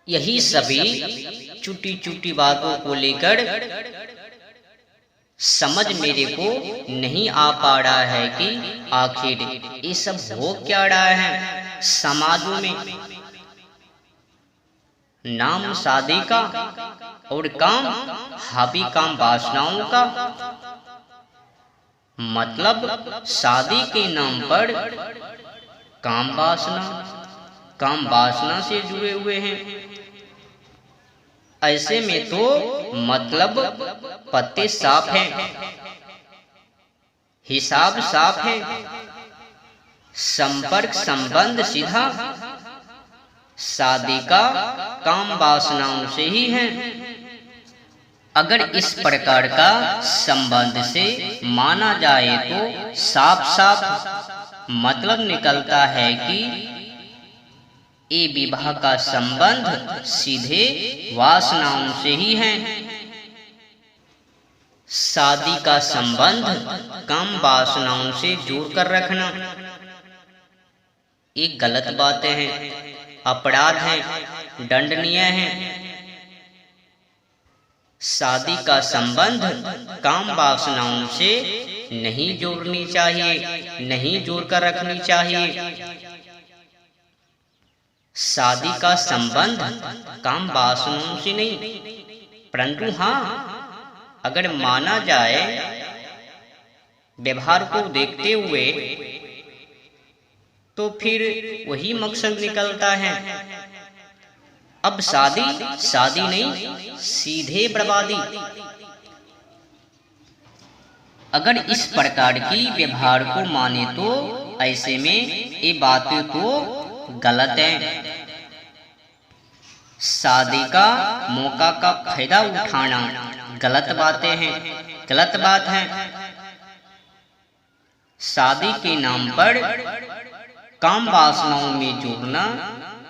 यही सभी छोटी छोटी बातों को लेकर समझ मेरे को नहीं आ पा रहा है कि आखिर ये सब हो क्या रहा है समाजों में। नाम शादी का और काम हावी काम वासनाओं का, मतलब शादी के नाम पर काम वासना से जुड़े हुए हैं। ऐसे में तो मतलब पत्ते साफ हैं, हिसाब साफ है, संपर्क संबंध सीधा शादी का काम वासनाओं से ही है। अगर इस प्रकार का संबंध से माना जाए तो साफ साफ मतलब निकलता है कि ये विवाह का संबंध सीधे वासनाओं से ही है। शादी का संबंध काम वासनाओं से जोड़कर रखना ये गलत बातें हैं, अपराध है, दंडनीय है। शादी का संबंध काम वासनाओं से नहीं जोड़नी चाहिए, नहीं जोड़कर रखनी चाहिए। शादी का संबंध काम वासनाओं से नहीं, परंतु हाँ, अगर माना जाए व्यवहार को देखते हुए तो फिर वही मकसद निकलता है। अब शादी नहीं, सीधे बर्बादी। अगर इस प्रकार की व्यवहार को माने तो ऐसे में ये बातें तो गलत है। शादी का मौका का फायदा उठाना गलत बातें हैं, गलत बात है। शादी के नाम पर काम वासनाओं में जोड़ना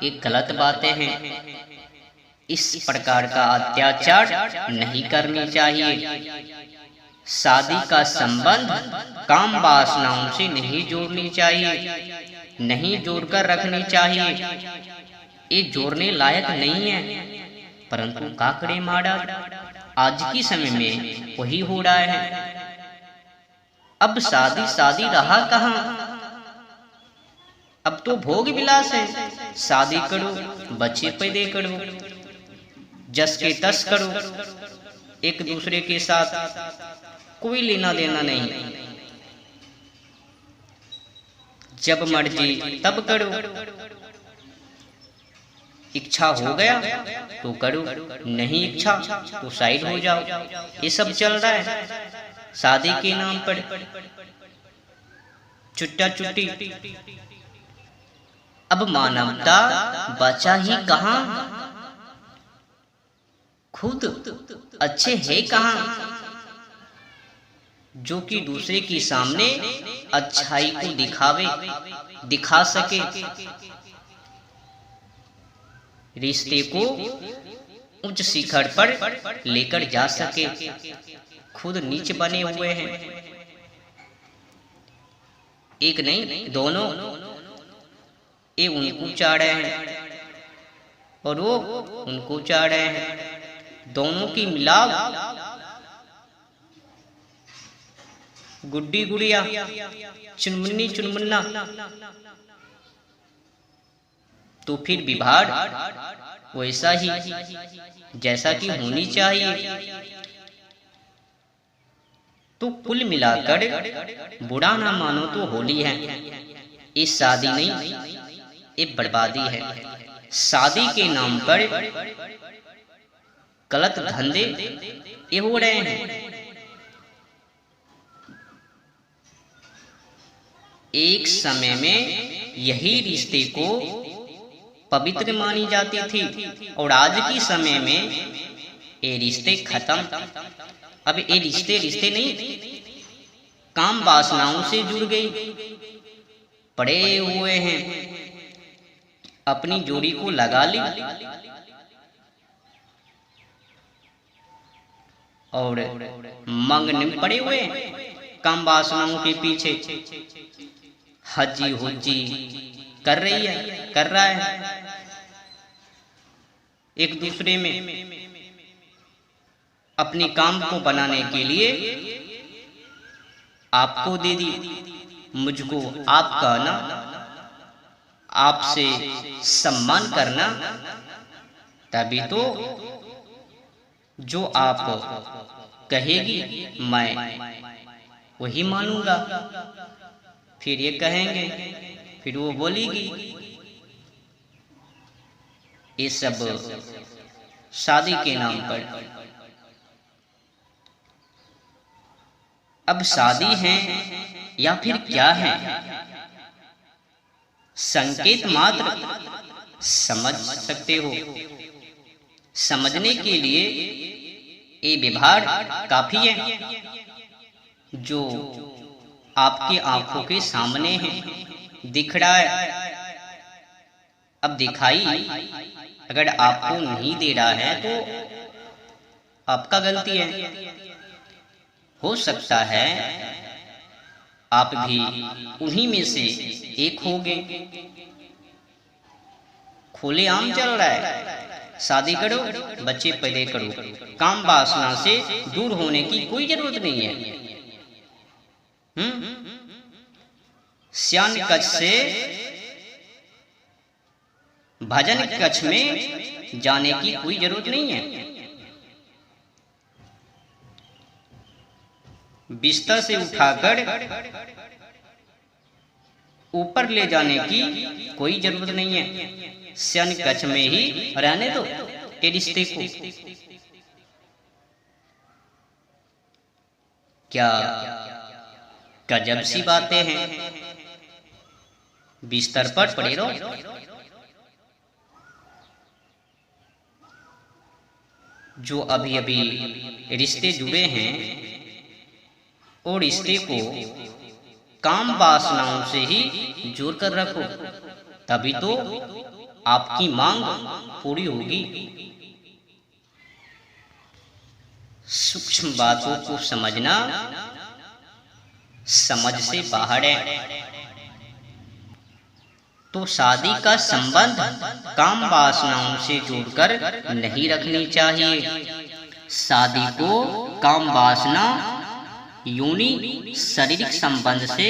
ये गलत बातें हैं। इस प्रकार का अत्याचार नहीं करनी चाहिए। शादी का संबंध काम वासनाओं से नहीं जोड़नी चाहिए, नहीं जोड़कर रखनी चाहिए। ये जोड़ने लायक नहीं है, परंतु का करे महाराज, आज की समय में वही हो रहा है। अब शादी रहा कहाँ? अब तो भोग विलास है। शादी करो, बच्चे पैदा करो, जस के तस करो, एक दूसरे के साथ कोई लेना देना नहीं। जब मर्जी तब करो, इच्छा हो गया तो करो, नहीं इच्छा तो साइड हो जाओ। ये सब चल रहा है शादी के नाम पर, चुट्टा चुट्टी। अब मानवता बचा ही कहाँ, खुद अच्छे है कहाँ, जो कि दूसरे के सामने अच्छाई को दिखा सके, रिश्ते को उच्च शिखर पर लेकर जा सके। खुद नीच बने हुए हैं, एक नहीं दोनों। ये उनको चाह रहे हैं और वो उनको चाह रहे हैं। दोनों की मिलाप, गुड्डी गुड़िया, चुनमुन्नी चुनमुन्ना। तो फिर विवाह वैसा ही जैसा कि होनी चाहिए। तो कुल मिलाकर बुरा ना मानो तो होली है, ये शादी नहीं, ये बर्बादी है। शादी के नाम पर गलत धंधे ये हो रहे हैं। एक समय में यही रिश्ते को पवित्र मानी जाती थी और आज की समय में ये रिश्ते खत्म। अब ये रिश्ते नहीं, काम वासनाओं से जुड़ गई, पड़े हुए हैं। अपनी जोड़ी को लगा ली और मंगने में पड़े हुए काम वासनाओं के पीछे। हजी हुज्जी कर रहा है। एक दूसरे में अपने काम को बनाने के लिए आपको दे दी, मुझको आप कहना, आपसे सम्मान करना, तभी तो जो आप कहेगी मैं वही मानूंगा। फिर ये कहेंगे, फिर वो बोलेगी। ये सब शादी के नाम पर। अब शादी है या फिर क्या है, संकेत मात्र समझ सकते हो। समझने के लिए ये व्यवहार काफी है जो आपकी आंखों के सामने है, दिख रहा है। अब दिखाई अगर आपको नहीं दे रहा है तो आपका गलती है। हो सकता है आप भी उन्हीं में से एक होगे। खुलेआम चल रहा है, शादी करो, बच्चे पैदा करो, काम वासना से दूर होने की कोई जरूरत नहीं है। श्यान कक्ष से भजन कक्ष में जाने की कोई जरूरत नहीं है। बिस्तर से उठाकर ऊपर ले जाने की कोई जरूरत नहीं है। शयन कक्ष में ही रहने दो ये रिश्ते को। क्या गजब सी बातें हैं। बिस्तर पर पड़े रहो। जो अभी अभी रिश्ते जुड़े हैं और रिश्ते को काम वासनाओं से ही जोड़ कर रखो, तभी तो आपकी मांग पूरी होगी। सूक्ष्म बातों को समझना समझ से बाहर है। तो शादी का संबंध काम वासनाओं से जोड़कर नहीं रखनी चाहिए। शादी को काम वासना योनि शारीरिक संबंध से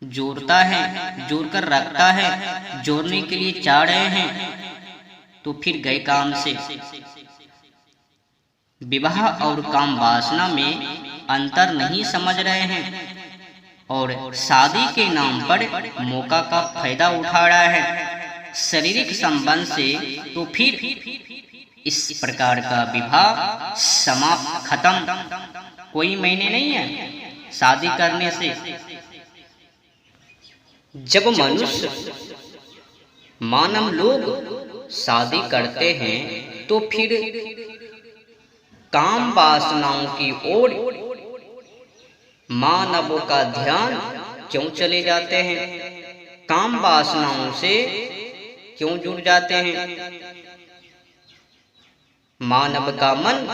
जोड़ता है, जोड़कर रखता है। जोड़ने के लिए चाह रहे हैं तो फिर गए काम से। विवाह और काम वासना में अंतर नहीं समझ रहे हैं और शादी के नाम पर मौका का फायदा उठा रहा है शारीरिक संबंध से। तो फिर इस प्रकार का विवाह समाप्त, खत्म। कोई महीने नहीं है शादी करने से। जब मनुष्य मानव लोग शादी करते हैं तो फिर काम वासनाओं की ओर मानवों का ध्यान क्यों चले जाते हैं? काम वासनाओं से क्यों जुड़ जाते हैं? मानव का मन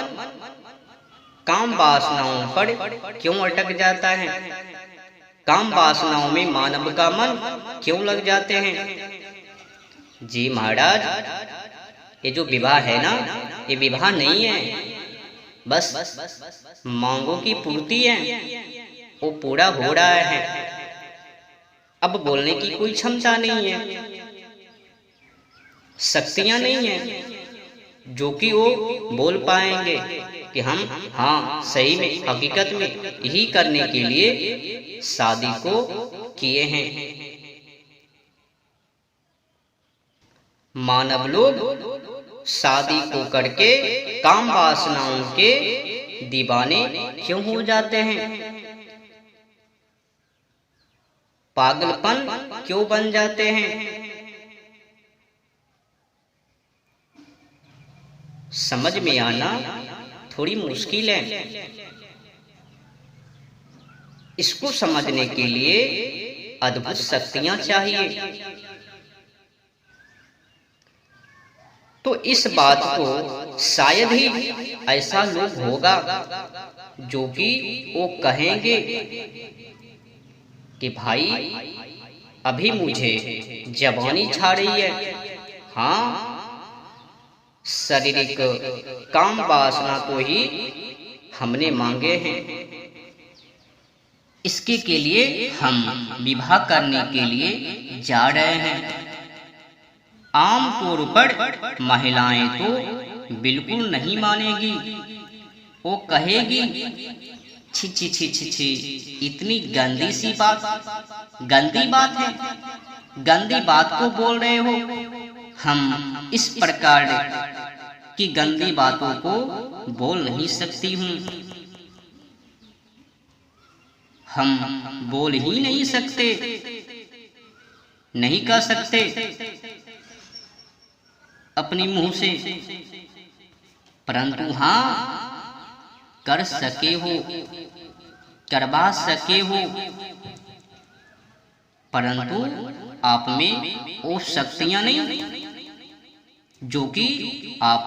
काम वासनाओं पर क्यों अटक जाता है? काम वासनाओं में मानव का मन क्यों लग जाते हैं? जी महाराज, ये जो विवाह है ना, ये विवाह नहीं है, बस मांगों की पूर्ति है। वो पूरा हो रहा है, अब बोलने की कोई क्षमता नहीं है, शक्तियां नहीं है जो कि वो बोल पाएंगे कि हम हाँ सही में हकीकत में यही करने के लिए शादी को किए हैं। मानव लोग शादी को करके काम वासनाओं के दीवाने क्यों हो जाते हैं? पागलपन क्यों बन जाते हैं? समझ में आना थोड़ी मुश्किल है। इसको समझने के लिए अद्भुत शक्तियां चाहिए। तो इस बात को शायद ही ऐसा लोग होगा जो कि वो कहेंगे कि भाई अभी मुझे जवानी छा रही है, हाँ, शारीरिक काम वासना तो ही हमने मांगे हैं। इसके के लिए हम विवाह करने के लिए जा रहे हैं। आमतौर पर महिलाएं तो बिल्कुल नहीं मानेगी। वो कहेगी, छी छी छी छी छी, इतनी गंदी सी बात, गंदी बात है, गंदी बात को बोल रहे हो। हम इस प्रकार की गंदी बातों को बोल नहीं सकती हूँ, हम बोल ही नहीं सकते, नहीं कह सकते अपनी मुंह से, परंतु हाँ कर सके हो, करवा सके हो, परंतु आप में वो शक्तियां नहीं जो कि आप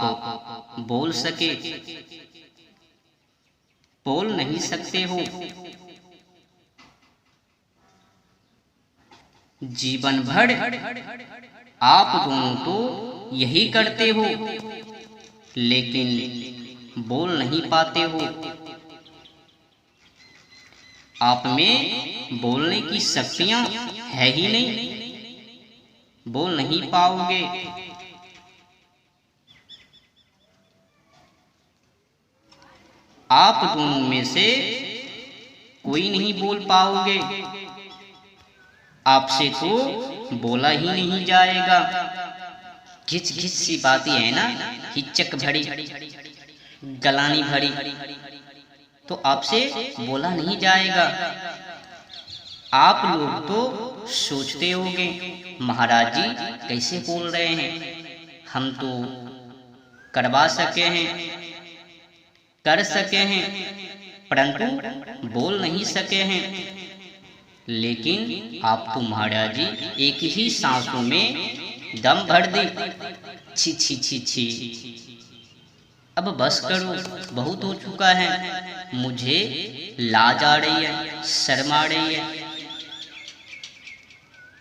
बोल सके, बोल नहीं सकते हो। जीवन भर आप दोनों तो यही करते हो, लेकिन बोल नहीं पाते हो। आप में बोलने की शक्तियां है ही नहीं, बोल नहीं पाओगे। आप दोनों में से कोई नहीं बोल पाओगे, आपसे तो बोला ही नहीं जाएगा। घिच घिच सी बातें है ना, हिचक भरी, गलानी भरी, तो आपसे बोला नहीं जाएगा। आप लोग तो सोचते होंगे, महाराज जी कैसे बोल रहे हैं, हम तो करवा सके हैं, कर सके हैं, परंतु बोल नहीं सके हैं। लेकिन आप तो महाराज जी एक ही सांसों में दम भर दी। छी छी छी छी, अब बस करो, बहुत हो चुका है, मुझे लाज आ रही है, शर्म आ रही है।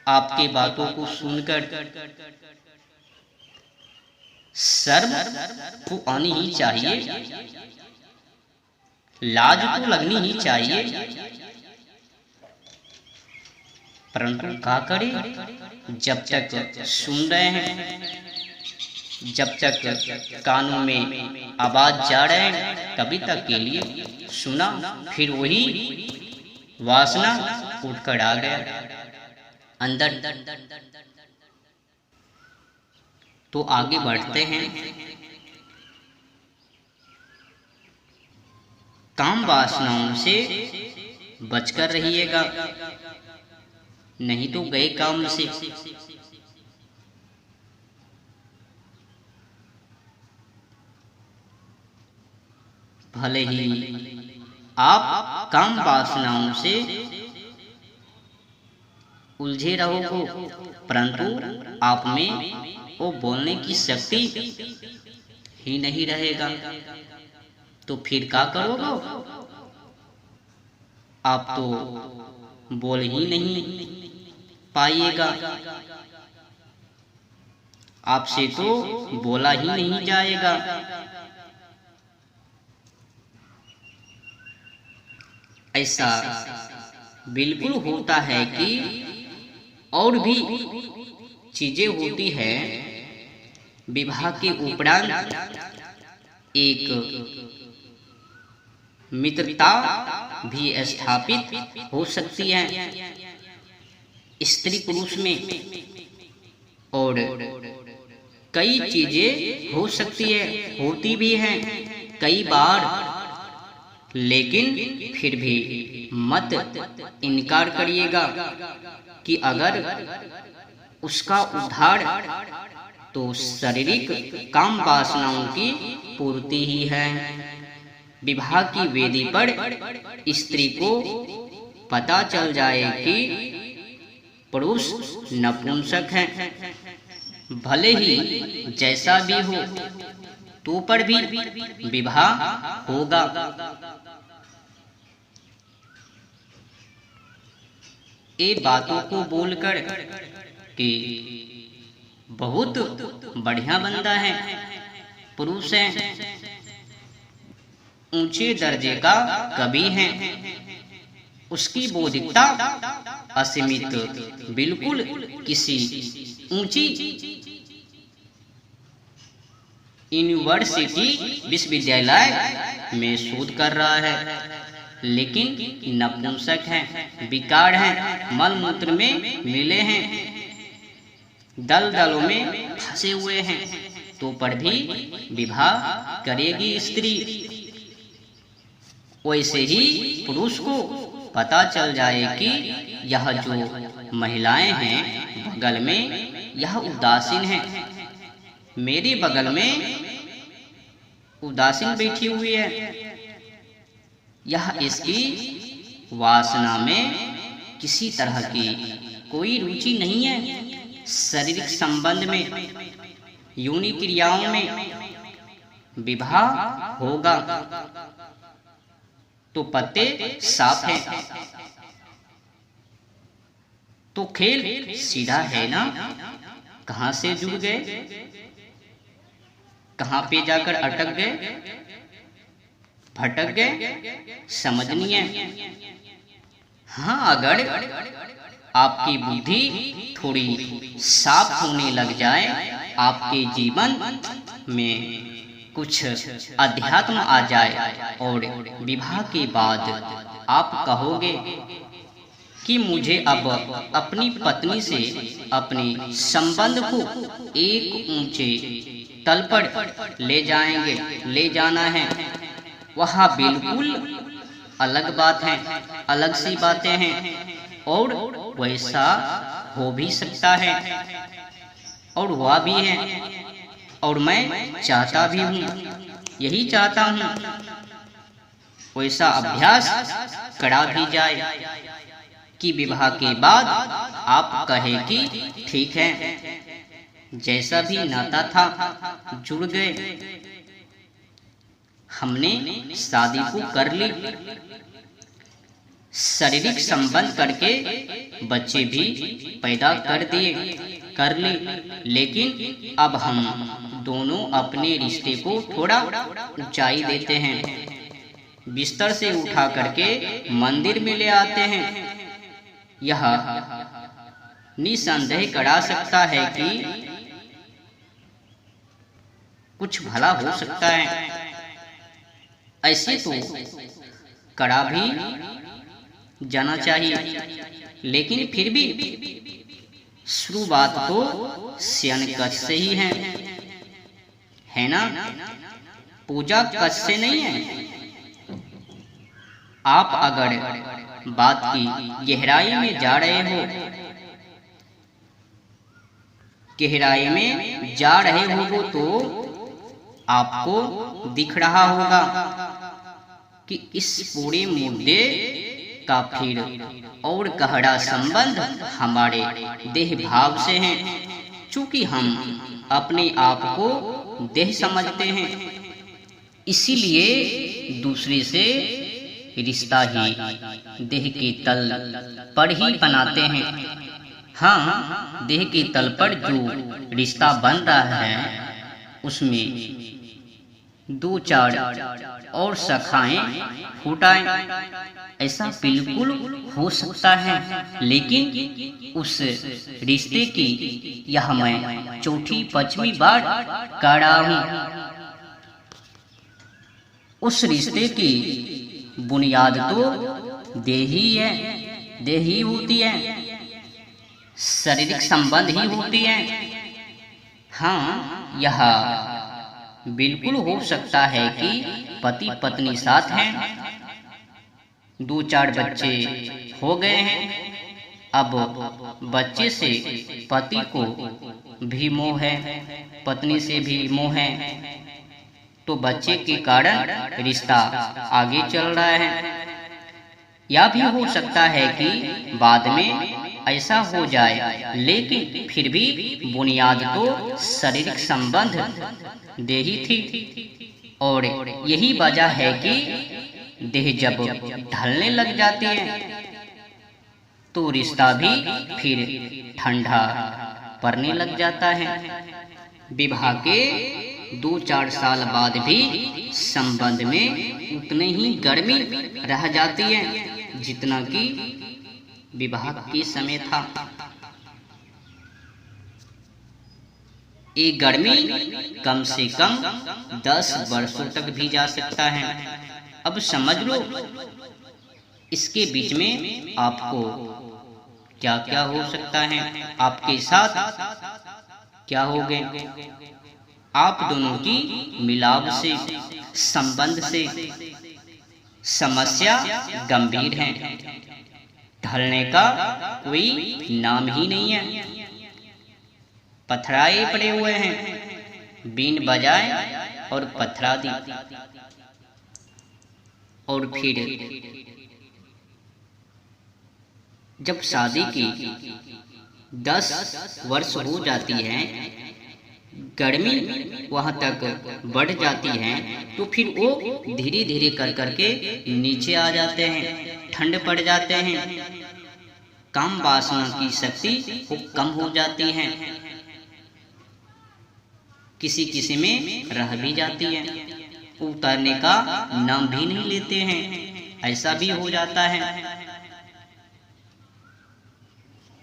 आपके बातों को सुनकर शर्म तो आनी ही चाहिए, लाज तो लगनी ही चाहिए, परंतु क्या करें, जब तक सुन रहे हैं, जब तक कानों में आवाज जा रहे हैं, तभी तक के लिए सुना, फिर वही वासना उठकर आ गया अंदर। तो आगे बढ़ते हैं। काम वासनाओं से बचकर रहिएगा, नहीं तो गए काम से। भले ही आप काम वासनाओं से उलझे रहो, परंतु आप में वो बोलने की शक्ति ही नहीं रहेगा। तो फिर क्या करोगे, आप तो बोल ही नहीं पाइएगा, आपसे तो बोला ही नहीं जाएगा। ऐसा बिल्कुल होता है कि और भी चीजें होती है, विवाह के उपरांत एक मित्रता भी स्थापित हो सकती है स्त्री पुरुष में, और कई चीजें हो सकती है, होती भी हैं कई बार, लेकिन फिर भी मत इनकार करिएगा कि अगर उसका उद्धार तो शारीरिक काम वासनाओं की पूर्ति ही है। विवाह की वेदी पर स्त्री को पता चल जाए कि पुरुष नपुंसक है, भले ही जैसा भी हो, तो पर भी विवाह होगा। ये बातों को बोलकर कि बहुत बढ़िया बंदा है, पुरुष है, ऊंचे दर्जे का कवि है, उसकी बौद्धिकता असीमित, बिल्कुल किसी ऊंची यूनिवर्सिटी विश्वविद्यालय में शोध कर रहा है, लेकिन नपुंसक है, विकार है, मल मूत्र में मिले हैं, दल दलों में फंसे हुए हैं, तो पर भी विवाह करेगी स्त्री। वैसे ही पुरुष को पता चल जाए कि यह जो महिलाएं हैं बगल में, यह उदासीन है, मेरे बगल में उदासीन बैठी हुई है, यह इसकी वासना में किसी तरह की कोई रुचि नहीं है, शारीरिक संबंध में, योनि क्रियाओं में विवाह होगा तो पत्ते साफ है, तो खेल सीधा है ना। कहां से जुड़ गए, कहां पे जाकर अटक गए, भटक गए, समझनी है। हाँ, अगर आपकी बुद्धि थोड़ी साफ होने लग जाए, आपके जीवन में कुछ अध्यात्म आ जाए और विवाह के बाद आप कहोगे कि मुझे अब अपनी पत्नी से अपने संबंध को एक ऊंचे तल पर ले जाना है, वह बिल्कुल अलग बात है, अलग सी बातें हैं, और वैसा हो भी सकता है और हुआ भी है, और मैं चाहता भी हूँ, यही चाहता हूँ वैसा अभ्यास करा भी जाए कि विवाह के बाद आप कहे कि ठीक है, जैसा भी नाता था जुड़ गए, हमने शादी को कर ली, शारीरिक संबंध करके बच्चे भी पैदा कर ली, लेकिन अब हम दोनों अपने रिश्ते को थोड़ा ऊंचाई देते हैं, बिस्तर से उठा करके मंदिर में ले आते हैं। यह निसंदेह करा सकता है कि कुछ भला हो सकता है, ऐसे तो करा भी जाना चाहिए, लेकिन फिर भी शुरुआत तो शयन कक्ष से ही है ना, पूजा कक्ष से नहीं है। आप अगर बात की गहराई में जा रहे हो, गहराई में जा रहे हो तो आपको दिख रहा होगा कि इस पूरे मुद्दे का फिर और गहरा संबंध हमारे देह भाव से है। चूंकि हम अपने आप को देह समझते हैं, इसीलिए दूसरे से रिश्ता ही देह के तल पर ही बनाते हैं। हाँ, देह के तल पर जो रिश्ता बन रहा है उसमें दो चार और शाखाएं फूटाएं, ऐसा बिल्कुल हो सकता है, लेकिन उस रिश्ते की यह मैं चौथी पांचवी बार कह रहा हूं। उस रिश्ते की बुनियाद तो देह ही होती है, शारीरिक संबंध ही होती है। हाँ, यह बिल्कुल हो सकता है कि पति पत्नी साथ हैं, दो चार बच्चे हो गए हैं, अब बच्चे से पति को भी मोह है, पत्नी से भी मोह है, तो बच्चे के कारण रिश्ता आगे चल रहा है। या भी हो सकता है कि बाद में ऐसा हो जाए, लेकिन फिर भी बुनियाद तो शारीरिक संबंध देही थी, और यही वजह है कि देह जब ढलने लग जाती है तो रिश्ता भी फिर ठंडा पड़ने लग जाता है। विवाह के 2-4 साल बाद भी संबंध में उतने ही गर्मी रह जाती है जितना कि विवाह के समय था। ये गर्मी कम से कम 10 वर्षों तक भी जा सकता है। अब समझ लो इसके बीच में आपको क्या क्या हो सकता है, आपके साथ क्या हो गए। आप दोनों की मिलाप से, संबंध से समस्या गंभीर है, ढलने का कोई नाम ही नहीं है। पथराए पड़े हुए हैं, बीन बजाए और पथरा दी। और फिर जब शादी की 10 वर्ष हो जाती है, गर्मी वहां तक बढ़ जाती है, तो फिर वो धीरे धीरे कर करके नीचे आ जाते हैं, ठंड पड़ जाते हैं, काम वासना की शक्ति वो कम हो जाती है, किसी किसी में रह भी जाती है, उतरने का नाम भी नहीं लेते हैं, ऐसा भी हो जाता है।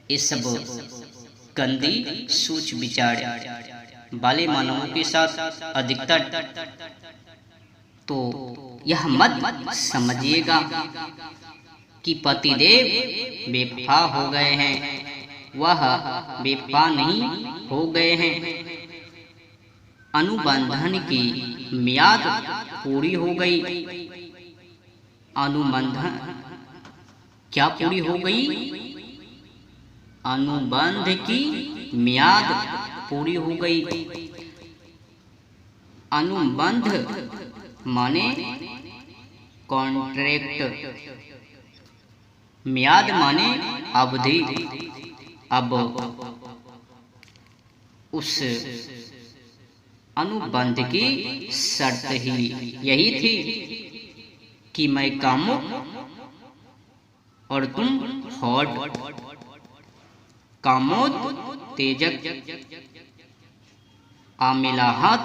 ये सब गंदी सोच विचार वाले मानवों के साथ अधिकतर तो यह मत समझिएगा कि पतिदेव बेवफा हो गए हैं, वह बेवफा नहीं हो गए हैं। अनुबंधन की मियाद पूरी हो गई। अनुबंधन क्या पूरी हो गई? अनुबंध की मियाद पूरी हो गई। अनुबंध माने कॉन्ट्रैक्ट, मियाद माने अवधि। अब उस अनुबंध की शर्त ही यही थी कि मैं कामुक और तुम हॉट, कामोद तेजक आमिलाहात।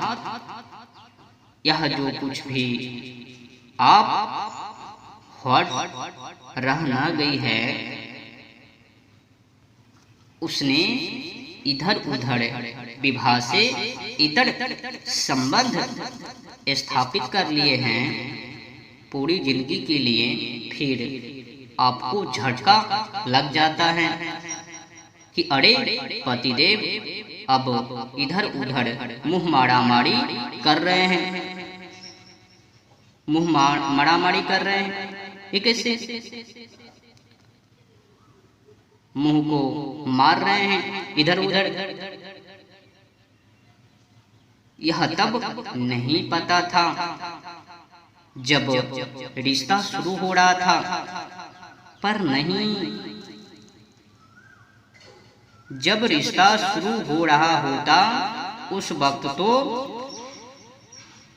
यह जो कुछ भी आप हॉट रह न गई है, उसने इधर उधर विवाह से इतर संबंध स्थापित कर लिए हैं पूरी जिंदगी के लिए। फिर आपको झटका लग जाता है कि अरे पतिदेव अब इधर उधर मुंह मारामारी कर रहे हैं, मुंह मारामारी कर रहे हैं। ये कैसे? मुंह को मार रहे हैं इधर उधर। यह तब नहीं पता था जब रिश्ता शुरू हो रहा था, पर नहीं, जब रिश्ता शुरू हो रहा होता उस वक्त तो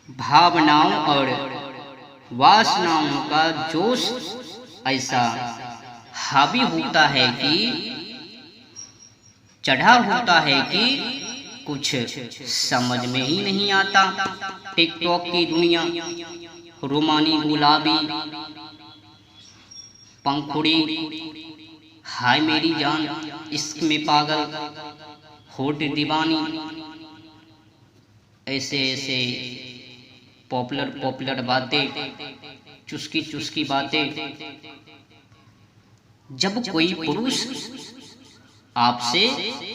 भावनाओं और वासनाओं का जोश ऐसा हावी होता है कि चढ़ा होता है कि कुछ समझ में ही नहीं आता। टिकटॉक की दुनिया, रोमानी गुलाबी पंखुड़ी, हाय मेरी जान, इश्क में पागल, होठ दीवानी, ऐसे ऐसे पॉपुलर बातें, चुस्की चुस्की बातें। जब कोई पुरुष आपसे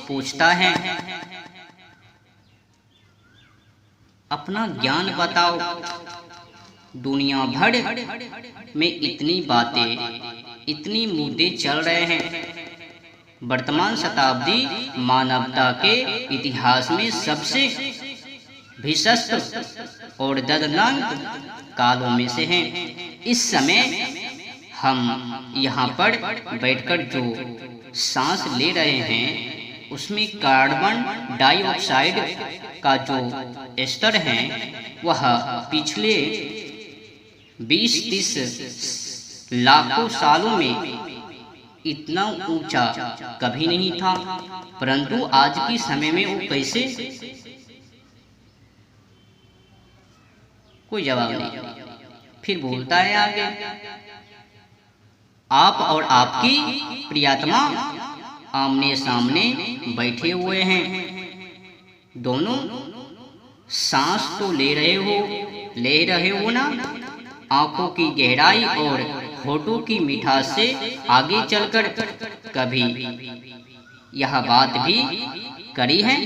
पूछता है अपना ज्ञान बताओ, दुनिया भर में इतनी बातें, इतनी मुद्दे चल रहे हैं। वर्तमान शताब्दी मानवता के इतिहास में सबसे भीषण और दर्दनाक कालों में से है। इस समय हम यहाँ पर बैठकर जो सांस ले रहे हैं उसमें कार्बन डाइऑक्साइड का जो स्तर है वह पिछले 20-30 लाखों सालों में इतना ऊंचा कभी नहीं था, परंतु आज के समय में वो कैसे? कोई जवाब नहीं। फिर बोलता है आगे, आप और आपकी प्रियात्मा आमने सामने बैठे हुए हैं, दोनों सांस तो ले रहे हो ना? आंखों की गहराई और होठों की मिठास से आगे चलकर कभी यह बात भी करी है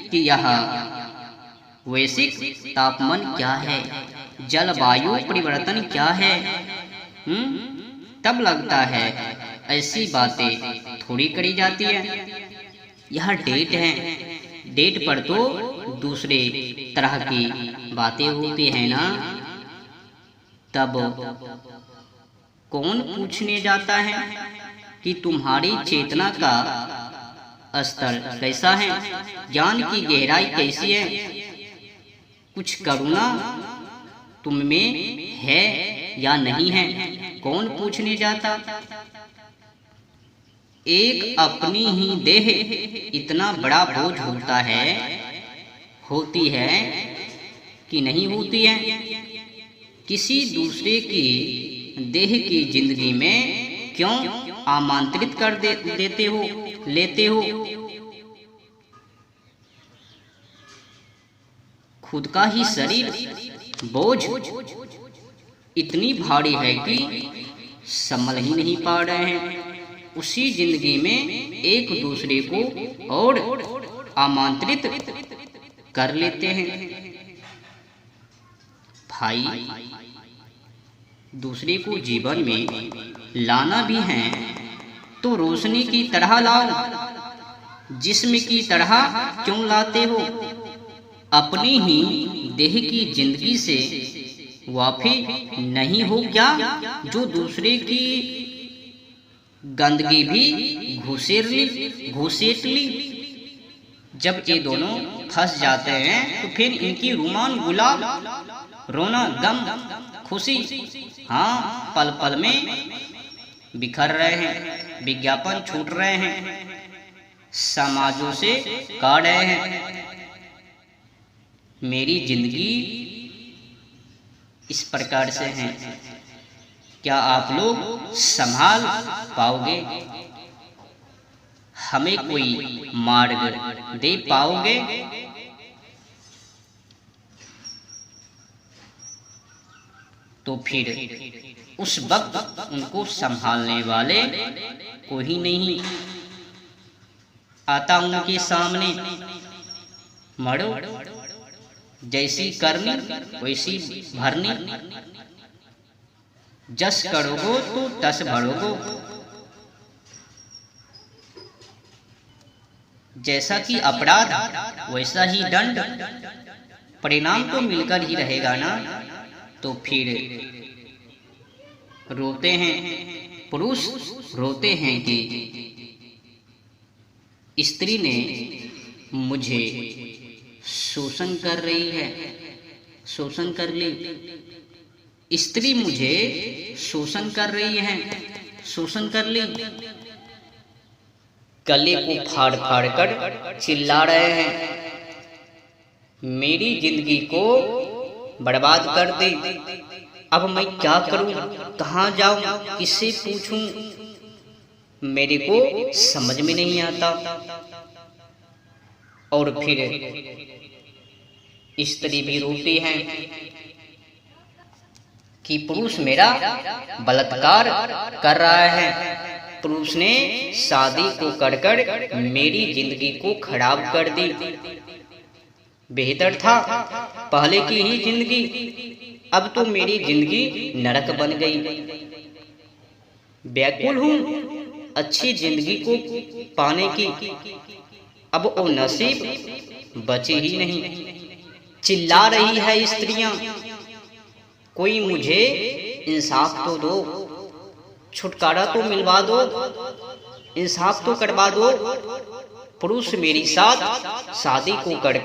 कि यह वैश्विक तापमान क्या है, जलवायु परिवर्तन क्या है? तब लगता है ऐसी बातें थोड़ी करी जाती है। यह डेट है, डेट पर तो दूसरे तरह की बातें होती है ना। तब कौन पूछने जाता है कि तुम्हारी चेतना का स्तर कैसा है, ज्ञान की गहराई कैसी है, कुछ करुणा तुम में है या नहीं है? कौन पूछने जाता? एक अपनी ही देह इतना बड़ा बोझ होती है कि नहीं होती है? किसी दूसरे की देह की जिंदगी में क्यों आमंत्रित कर लेते हो? खुद का ही शरीर बोझ इतनी भारी है कि संभल ही नहीं पा रहे हैं। उसी जिंदगी में एक दूसरे को और आमंत्रित कर लेते हैं। भाई, दूसरे को जीवन में लाना भी है तो रोशनी की तरह लाओ, जिस्म की तरह क्यों लाते हो? अपनी ही देह की जिंदगी से वाफी नहीं हो क्या, जो दूसरे की गंदगी भी घुसेट ली? जब ये दोनों फंस जाते हैं तो फिर इनकी रुमान गुलाब, रोना, गम, खुशी, हाँ, पल पल में बिखर रहे हैं, विज्ञापन छूट रहे हैं, समाजों से काट रहे हैं। मेरी जिंदगी इस प्रकार से है, क्या आप लोग संभाल पाओगे? हमें कोई मार्ग दे पाओगे? तो फिर उस वक्त उनको संभालने वाले कोई नहीं आता उनके सामने। मरो, जैसी करनी वैसी भरनी, जस करोगो तो तस भरोगो। जैसा कि अपराध वैसा ही दंड, परिणाम तो मिलकर ही रहेगा ना। तो फिर रोते हैं पुरुष, रोते हैं कि स्त्री ने मुझे शोषण कर रही है, शोषण कर ली। स्त्री मुझे शोषण कर रही है, शोषण कर ली। गले को फाड़ फाड़ कर चिल्ला रहे हैं, मेरी जिंदगी को बर्बाद कर दे। अब मैं क्या करूं, कहां जाऊं, किससे पूछूं? मेरे को समझ में नहीं आता। और फिर स्त्री भी रोती है कि पुरुष मेरा बलात्कार कर रहा है, पुरुष ने शादी को कर मेरी जिंदगी को खराब कर दी। बेहतर था पहले की ही जिंदगी, अब तो मेरी जिंदगी नरक बन गई। व्याकुल हूं अच्छी जिंदगी को पाने की, अब वो नसीब बचे ही नहीं। चिल्ला रही है स्त्रियां, कोई मुझे इंसाफ तो दो, छुटकारा तो मिलवा दो, इंसाफ तो करवा दो। पुरुष मेरी साथ शादी को कर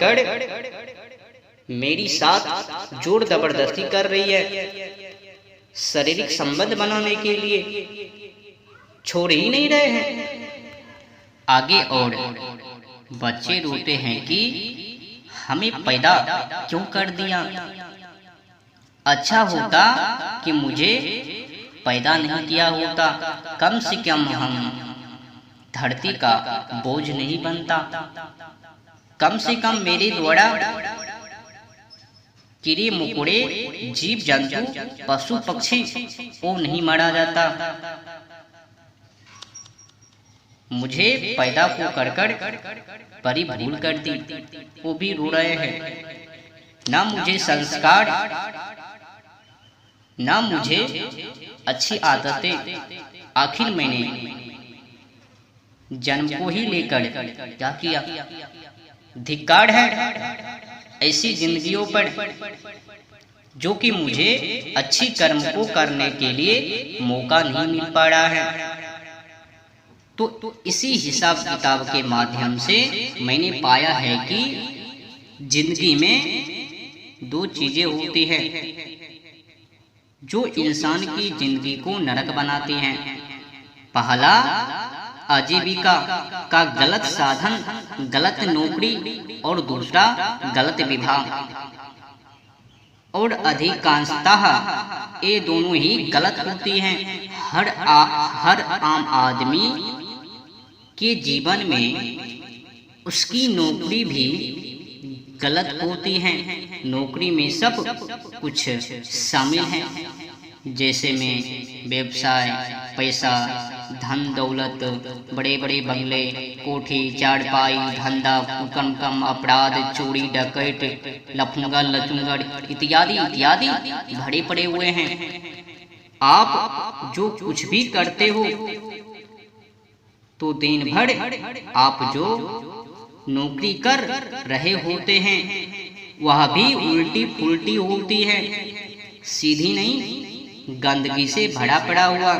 मेरी साथ जोर जबरदस्ती कर रही है शारीरिक संबंध बनाने के लिए। छोड़ ही नहीं रहे हैं। आगे और बच्चे रोते हैं कि हमें पैदा क्यों कर दिया, अच्छा होता कि मुझे पैदा नहीं किया होता, कम से कम हम धरती का बोझ नहीं बनता, कम से कम मेरे द्वारा कीड़े मकोड़े जीव जंतु पशु पक्षी वो नहीं मारा जाता। मुझे पैदा को कर बड़ी भूल कर दी, वो भी रो रहे हैं। ना मुझे संस्कार, ना मुझे अच्छी आदतें, आखिर मैंने जन्म को ही लेकर क्या किया। धिक्कार है ऐसी जिंदगियों पर जो कि मुझे अच्छी कर्म को करने के लिए मौका नहीं मिल पा रहा है। तो इसी हिसाब किताब के माध्यम से मैंने पाया है कि जिंदगी में दो चीजें होती हैं जो इंसान की जिंदगी को नरक बनाती हैं। पहला, आजीविका का गलत साधन, गलत नौकरी, और दूसरा गलत विवाह। और अधिकांशतः ये दोनों ही गलत होती हैं। हर आम आदमी के जीवन में उसकी नौकरी भी गलत होती है। नौकरी में सब कुछ शामिल है, जैसे में व्यवसाय, पैसा, धन दौलत, बड़े बड़े बंगले, कोठी, चारपाई, धंधा, कुकर्म, अपराध, चोरी, डकैत, लफंगा, लचुंगड़ इत्यादि इत्यादि भरे पड़े हुए हैं। आप जो कुछ भी करते हो तो दिन भर आप जो नौकरी कर रहे होते हैं वह भी उल्टी पुल्टी होती है, सीधी नहीं, गंदगी से भरा पड़ा हुआ,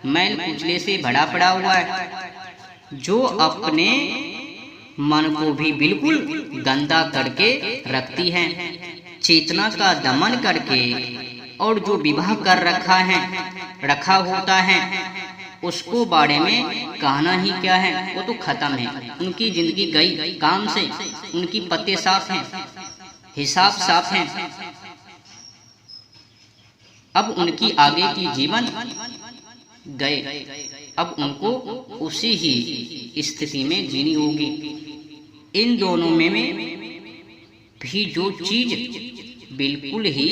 मैल कुचले से भरा पड़ा हुआ है, जो अपने मन को भी बिल्कुल गंदा करके रखती है, चेतना का दमन करके। और जो विवाह कर रखा होता है उसको बारे में कहना ही क्या है, वो तो खत्म है। उनकी जिंदगी गई काम से, उनकी पत्ते साफ हैं, हिसाब साफ है। अब उनकी आगे की जीवन गए, अब उनको उसी ही स्थिति में जीनी होगी। इन दोनों में भी जो चीज बिल्कुल ही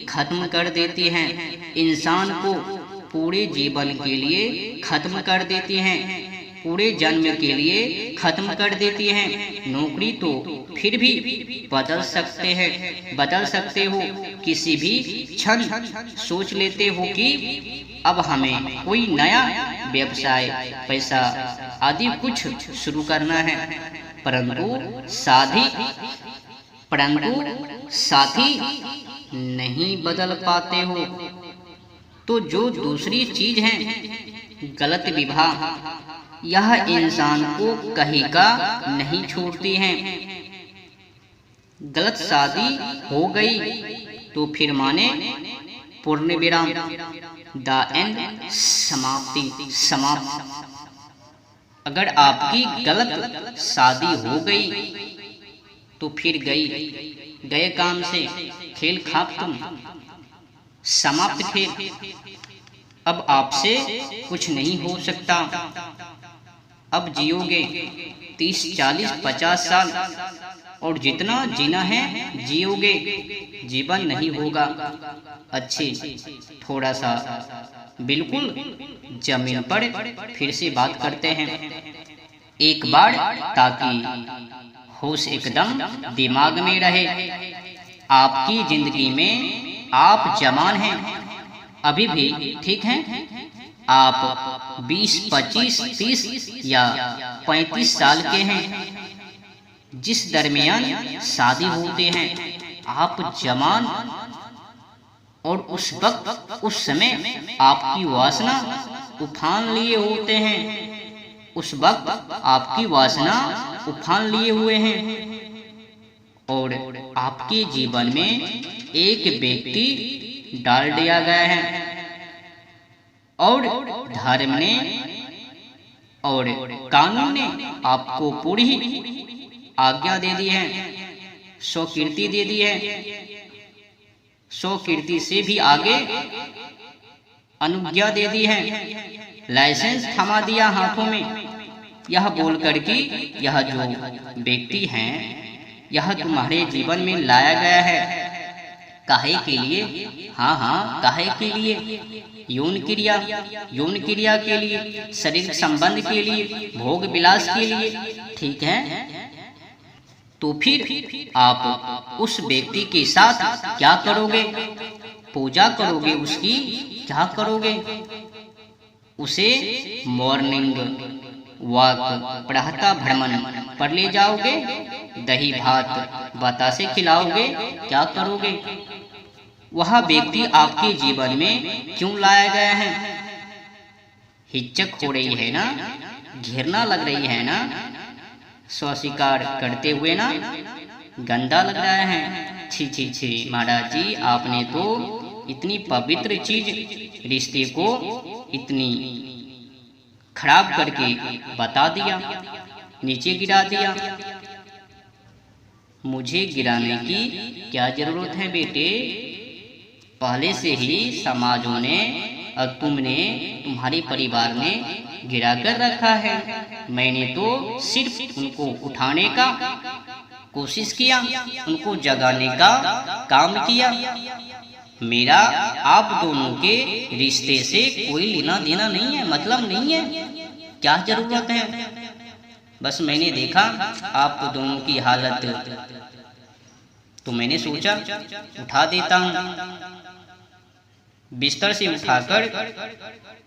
खत्म कर देती है, इंसान को पूरे जीवन के लिए खत्म कर देती हैं, पूरे जन्म के लिए खत्म कर देती हैं। नौकरी तो फिर भी बदल सकते हो, किसी भी क्षण सोच लेते हो कि अब हमें कोई नया व्यवसाय, पैसा आदि कुछ शुरू करना है, परंतु साथी नहीं बदल पाते हो। तो जो दूसरी चीज है गलत विवाह, यह इंसान को कहीं का नहीं छोड़ती है। गलत शादी हो गई तो फिर माने पूर्ण विराम, द एंड, समाप्त। अगर आपकी गलत शादी हो गई तो फिर गए काम से, खेल खत्म, समाप्त खेल। अब आपसे कुछ नहीं हो सकता। अब जियोगे 30, 40, 50 साल और जितना जीना है जियोगे, जीवन नहीं होगा। अच्छे थोड़ा सा बिल्कुल जमीन पर फिर से बात करते हैं एक बार, ताकि होश एकदम दिमाग में रहे। आपकी जिंदगी में आप जवान हैं अभी भी, ठीक है। आप 20, 25, 30 या 35 साल के हैं, जिस दरमियान शादी होते हैं आप जवान, और उस वक्त उस समय आपकी वासना उफान लिए होते हैं, उस वक्त आपकी वासना उफान लिए हुए हैं। और आपके जीवन में एक व्यक्ति डाल दिया गया है और धर्म ने और कानून ने आपको पूरी आज्ञा दे दी है, स्वकीर्ति दे दी है, स्वकीर्ति से भी आगे अनुज्ञा दे दी है, लाइसेंस थमा दिया हाथों में, यह बोल कर कि यह जो व्यक्ति है यह तुम्हारे जीवन में लाया गया है। काहे के लिए? हाँ हाँ, काहे के लिए? यौन क्रिया के लिए, शरीर संबंध के लिए, भोग विलास के लिए, ठीक है। तो फिर आप उस व्यक्ति के साथ क्या करोगे? पूजा करोगे उसकी, क्या करोगे? उसे मॉर्निंग वॉक, प्रातः भ्रमण पर ले जाओगे, दही भात बतासे खिलाओगे, क्या करोगे? वह व्यक्ति आपके जीवन में क्यों लाया गया है? हिचक हो रही है ना, घृणा लग रही है ना, स्वीकार करते हुए ना गंदा लग रहा है। छी छी छी महाराज जी, आपने तो इतनी पवित्र चीज, रिश्ते को इतनी खराब करके बता दिया, नीचे गिरा दिया। मुझे गिराने की क्या जरूरत है बेटे? पहले से ही समाजों ने और तुमने, तुम्हारे परिवार ने गिरा कर रखा है। मैंने तो सिर्फ उनको उठाने का कोशिश किया, उनको जगाने का काम किया। मेरा आप दोनों के रिश्ते से कोई लेना देना नहीं है, मतलब नहीं है, क्या जरूरत है? बस मैंने देखा आप दोनों की हालत, तो मैंने सोचा उठा देता हूँ, बिस्तर से उठाकर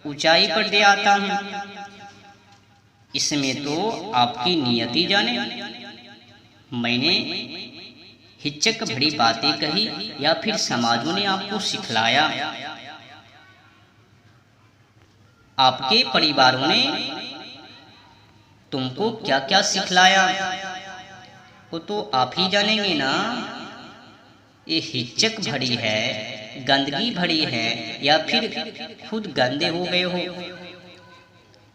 ऊंचाई पर दे आता हूँ। इसमें तो आपकी नियति जाने। मैंने हिचक भरी बातें कही या फिर समाजों ने आपको सिखलाया? आपके परिवारों ने तुमको क्या क्या सिखलाया वो तो आप ही जानेंगे ना। ये हिचक भरी है, गंदगी भरी है, या फिर खुद गंदे हो गए हो?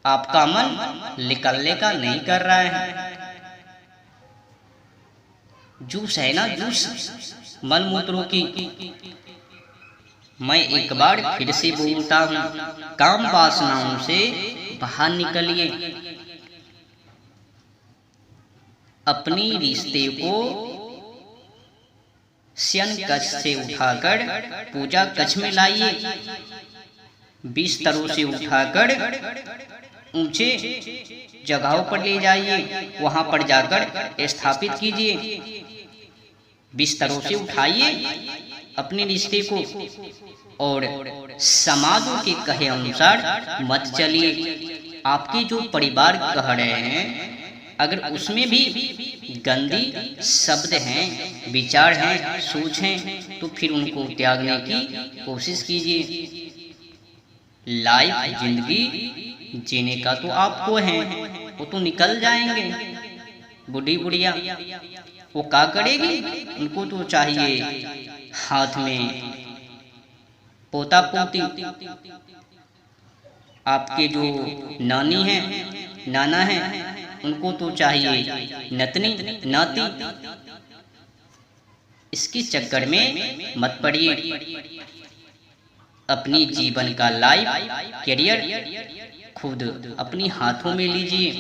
आपका मन निकलने का नहीं कर रहा है। जूस है ना, जूस मल मूत्रों की। मैं एक बार फिर से बोलता हूँ, काम वासनाओं से बाहर निकलिए। अपनी रिश्ते को शयन कक्ष से उठाकर पूजा कक्ष में लाइए। बिस्तरों से उठाकर ऊंचे जगहों पर ले जाइए, वहां पर जाकर स्थापित कीजिए। बिस्तरों से उठाइए अपने रिश्ते को, और समाजों के कहे अनुसार मत चलिए। आपके जो परिवार कह रहे हैं, अगर उसमें भी गंदी शब्द हैं, विचार हैं, सोच हैं, तो फिर उनको त्यागने की कोशिश कीजिए। लाइफ जिंदगी जीने का तो आपको है, वो तो निकल जाएंगे। बुढ़ी बुढ़िया वो क्या करेगी? उनको तो चाहिए हाथ में पोता पोती। आपके जो नानी है, नाना है, उनको तो चाहिए नतनी नाती। इसके चक्कर में मत पड़िए। अपनी जीवन का लाइफ करियर खुद अपनी हाथों में लीजिए।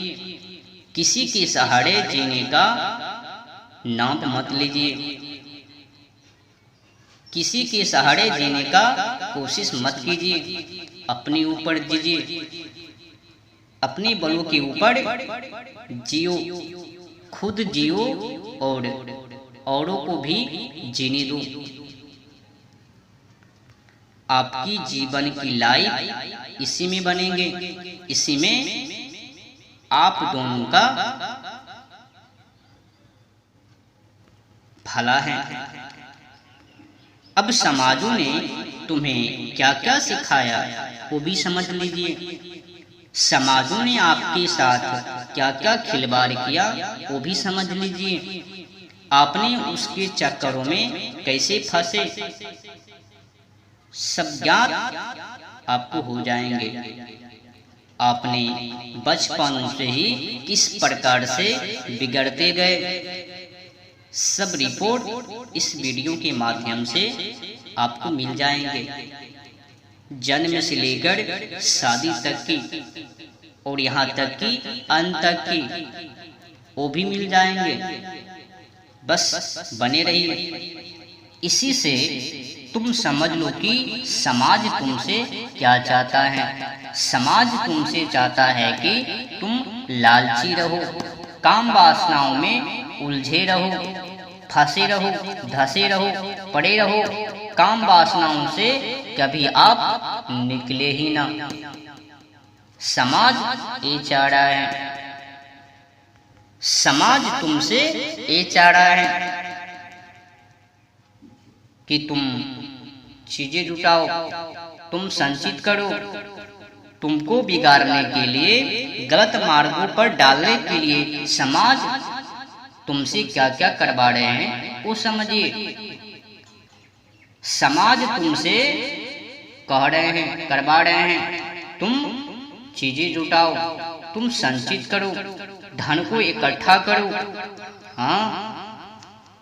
किसी के सहारे जीने का नाम मत लीजिए। किसी के सहारे जीने का कोशिश मत कीजिए। अपने ऊपर जीजिए, अपने बलों के ऊपर जियो, खुद जियो और औरों को भी जीने दो। आपकी जीवन की लाइफ इसी में बनेंगे, इसी में आप दोनों का भला है। अब समाजों ने तुम्हें क्या क्या सिखाया वो भी समझ लीजिए। समाजों ने आपके साथ क्या क्या खिलवाड़ किया वो भी समझ लीजिए। आपने उसके चक्करों में कैसे फंसे, सब ज्ञात आपको हो जाएंगे। आपने बचपन से ही किस प्रकार से बिगड़ते गए, सब रिपोर्ट इस वीडियो के माध्यम से आपको मिल जाएंगे। जन्म से लेकर शादी तक की और यहाँ तक कि अंत तक की वो भी मिल जाएंगे। बस बने रहिए। इसी से तुम समझ लो कि समाज तुमसे क्या चाहता है। समाज तुमसे चाहता है कि तुम लालची रहो, काम वासनाओं में उलझे रहो, फंसे रहो, धसे रहो, पड़े रहो, काम वासनाओं से कभी आप निकले ही ना। समाज ये चाह रहा है, समाज तुमसे ये चाह रहा है कि तुम चीजें जुटाओ, तुम संचित करो। तुमको बिगाड़ने के लिए, गलत मार्गों पर डालने के लिए समाज तुमसे क्या क्या करवा रहे हैं वो समझिए। समाज तुमसे कह रहे हैं, करवा रहे हैं, तुम चीजें जुटाओ, तुम संचित करो, धन को इकट्ठा करो। हाँ,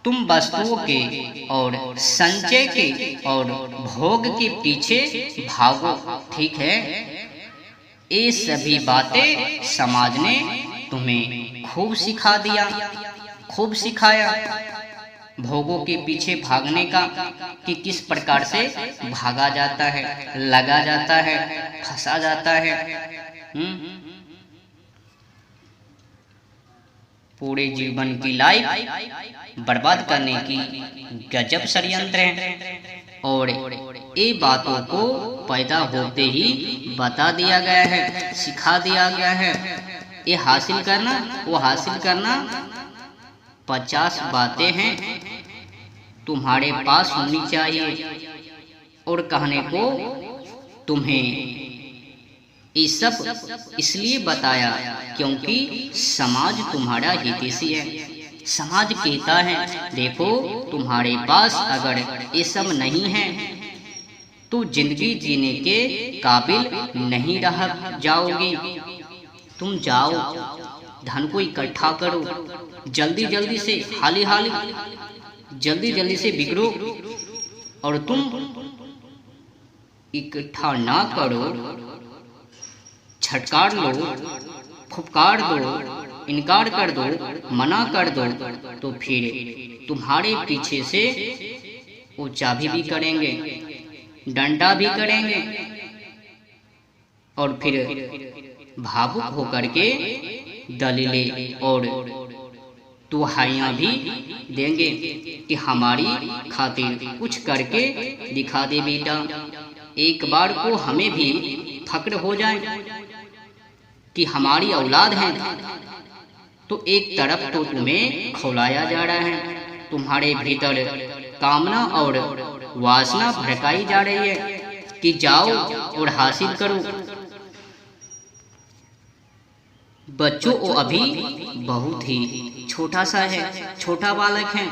तुम वस्तुओं के और संचय के और भोग के पीछे भागो, ठीक है। ये सभी बातें समाज ने तुम्हें खूब सिखा दिया, खूब सिखाया। भोगों के पीछे भागने का कि किस प्रकार से भागा जाता है, लगा जाता है, फंसा जाता है। पूरे जीवन की लाइफ बर्बाद करने की गजब षड्यंत्र है। और ये बातों को पैदा होते ही बता दिया गया है, सिखा दिया गया है। ये हासिल करना, वो हासिल करना, 50 बातें हैं तुम्हारे पास होनी चाहिए। और कहने को तुम्हें ये सब इसलिए बताया क्योंकि समाज तुम्हारा हितैषी है। समाज कहता है देखो, तुम्हारे पास अगर ये सब नहीं है तो जिंदगी जीने के काबिल नहीं रह जाओगी। तुम जाओ, धन को इकट्ठा करो, जल्दी जल्दी से, हाली हाली, जल्दी जल्दी से बिगड़ो। और तुम इकट्ठा ना करो, छटकार लो, फुफकार दो, इनकार कर दो, मना कर दो, तो फिर तुम्हारे पीछे से वो चाबी भी करेंगे, डंडा भी करेंगे, और फिर भावुक होकर के दलीलें और दुहाइयां भी देंगे कि हमारी खातिर कुछ करके दिखा दे बेटा। एक बार को हमें भी फक्र हो जाए कि हमारी औलाद है। तो एक तरफ तो तुम्हें खौलाया जा रहा है, तुम्हारे भीतर कामना और वासना भड़काई जा रही है कि जाओ और हासिल करो। बच्चों वो अभी बहुत ही छोटा सा है, छोटा बालक है,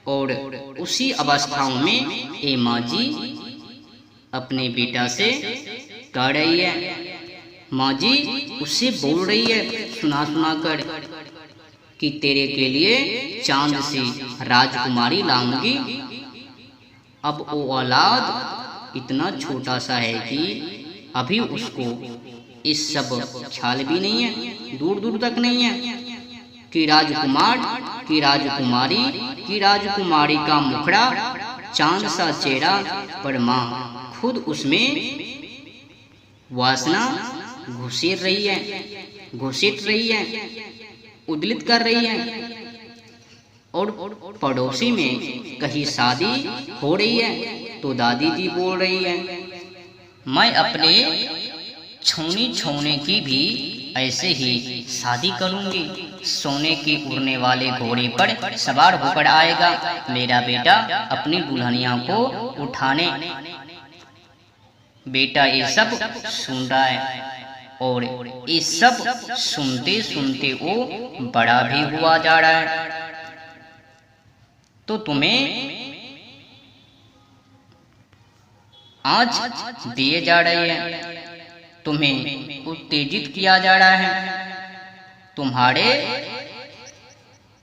और उसी अवस्थाओं में ये माँ जी अपने बेटा से कह रही है, माँ जी उससे बोल रही है सुना सुना कर कि तेरे के लिए चांद से राजकुमारी लाऊंगी। अब वो औलाद इतना छोटा सा है कि अभी उसको इस सब ख्याल भी नहीं है, दूर दूर तक नहीं है कि राजकुमार की राजकुमारी की राजकुमारी का मुखड़ा, चांद सा चेहरा, पर माँ खुद उसमें वासना घुसेड़ रही है, घुसेड़ रही है, उद्दलित कर रही है। और पड़ोसी में कहीं शादी हो रही है तो दादी जी बोल रही है, मैं अपने छौनी छौने की भी ऐसे ही शादी करूंगी। सोने के उड़ने वाले घोड़े पर सवार होकर आएगा मेरा बेटा अपनी दुल्हनिया को उठाने। बेटा ये सब सुन रहा है, और ये सब सुनते सुनते वो बड़ा भी हुआ जा रहा है। तो तुम्हें आज दिए जा रहे हैं तुम्हें उत्तेजित किया जा रहा है, तुम्हारे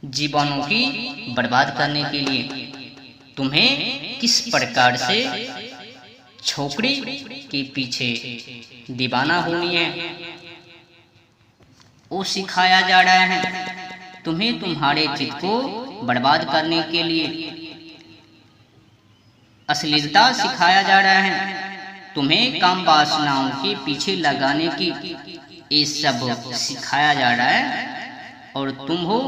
जीवनों की बर्बाद करने के लिए। तुम्हें किस प्रकार से छोकरी के पीछे दीवाना होनी है वो सिखाया जा रहा है। तुम्हें तुम्हारे चित्त को बर्बाद करने के लिए अश्लीलता सिखाया जा रहा है, तुम्हें काम वासनाओं के पीछे लगाने की ये सब सिखाया जा रहा है। और तुम हो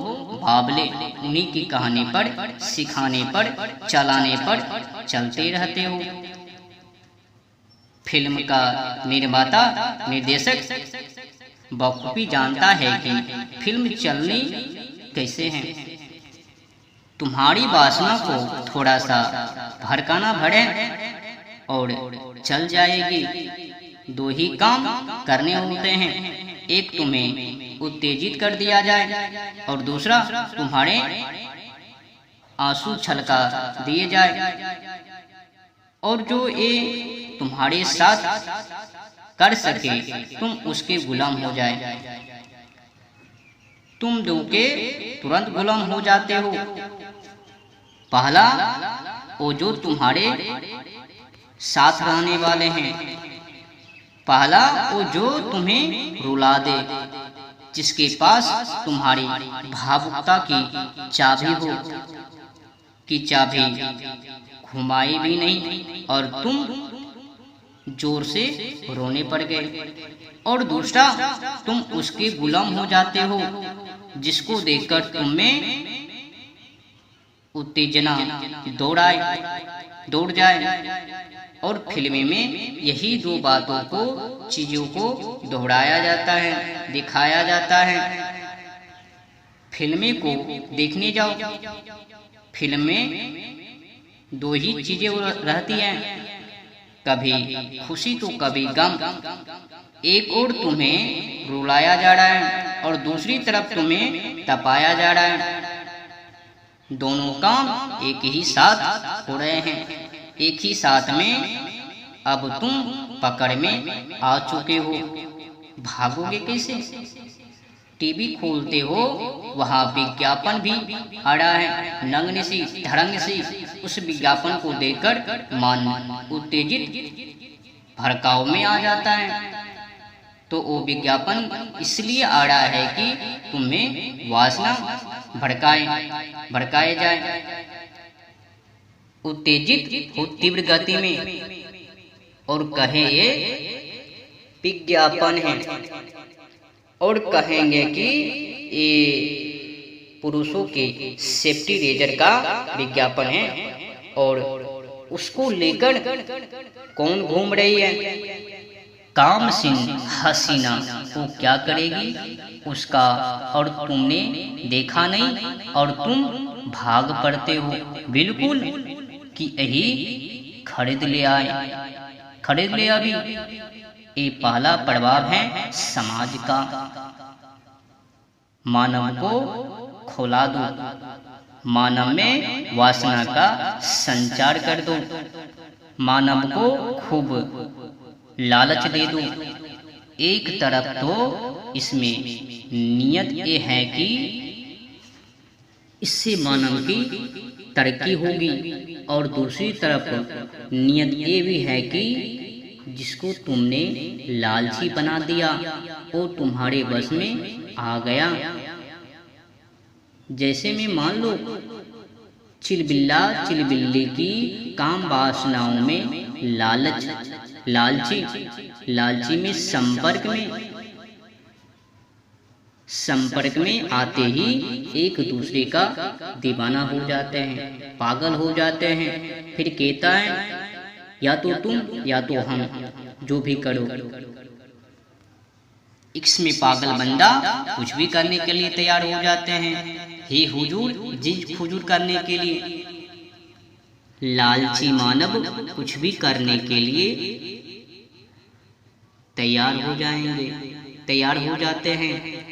बावले, उन्हीं की कहानी पर, सिखाने पर, चलाने पर चलते रहते हो। फिल्म का निर्माता निर्देशक बखूबी जानता है कि फिल्म चलनी कैसे है। तुम्हारी वासना को थोड़ा सा भड़काना भरे और चल जाएगी। दो ही काम करने होते हैं, एक तुम्हें उत्तेजित कर दिया जाए और दूसरा तुम्हारे आंसू छलका दिए जाए। और जो ये तुम्हारे साथ कर सके तुम उसके गुलाम हो जाए। तुम दो के तुरंत गुलाम हो जाते हो। पहला वो जो तुम्हारे साथ रहने वाले हैं, पहला वो जो तुम्हें रुला दे, जिसके पास तुम्हारी भावुकता की चाबी हो, कि चाबी घुमाई भी नहीं और तुम जोर से रोने पड़ गए। और दूसरा तुम उसके गुलाम हो जाते हो, जिसको देखकर तुम में उत्तेजना दौड़ जाए। और फिल्म में यही दो बातों को, चीजों को दोहराया जाता है, दिखाया जाता है। फिल्में को देखने जाओ, फिल्म में दो ही चीजें रहती हैं, कभी खुशी तो कभी गम। एक और तुम्हें रुलाया जा रहा है और दूसरी तरफ तुम्हें तपाया जा रहा है। दोनों काम एक ही साथ हो रहे हैं, एक ही साथ में। अब तुम पकड़ में आ चुके हो, भागोगे कैसे? टीवी खोलते हो, वहाँ विज्ञापन भी आ रहा है। नंगने सी धड़ंग सी उस विज्ञापन को देखकर मन उत्तेजित भड़काव में आ जाता है। तो वो विज्ञापन इसलिए आ रहा है कि तुम्हें वासना भड़काए जाए। उत्तेजित हो तीव्र गति में और कहे ये विज्ञापन है, और कहेंगे कि ये पुरुषों के सेफ्टी रेजर का विज्ञापन है, और उसको लेकर कौन घूम रही है? काम सिंह हसीना वो क्या करेगी उसका, और तुमने देखा नहीं और तुम भाग पड़ते हो बिल्कुल कि यही खरीद ले अभी। ये पहला प्रभाव है समाज का। मानव को खोला दो, मानव में वासना का संचार कर दो, मानव को खूब लालच दे दो। एक तरफ तो इसमें नियत ये है कि इससे मानव की तरक्की होगी, और दूसरी तरफ नियत ये भी है कि जिसको तुमने लालची बना दिया वो तुम्हारे बस में आ गया। जैसे में मान लो चिलबिल्ली की काम वासनाओं में लालची में संपर्क में आते ही एक दूसरे का दीवाना हो जाते हैं, पागल हो जाते हैं। फिर कहता है या तो तुम या तो हम, जो भी करो। इसमें पागल बंदा कुछ भी करने के लिए तैयार हो जाते हैं, ही हुजूर जिद फुजूर करने के लिए। लालची मानव कुछ भी करने के लिए तैयार हो जाते हैं।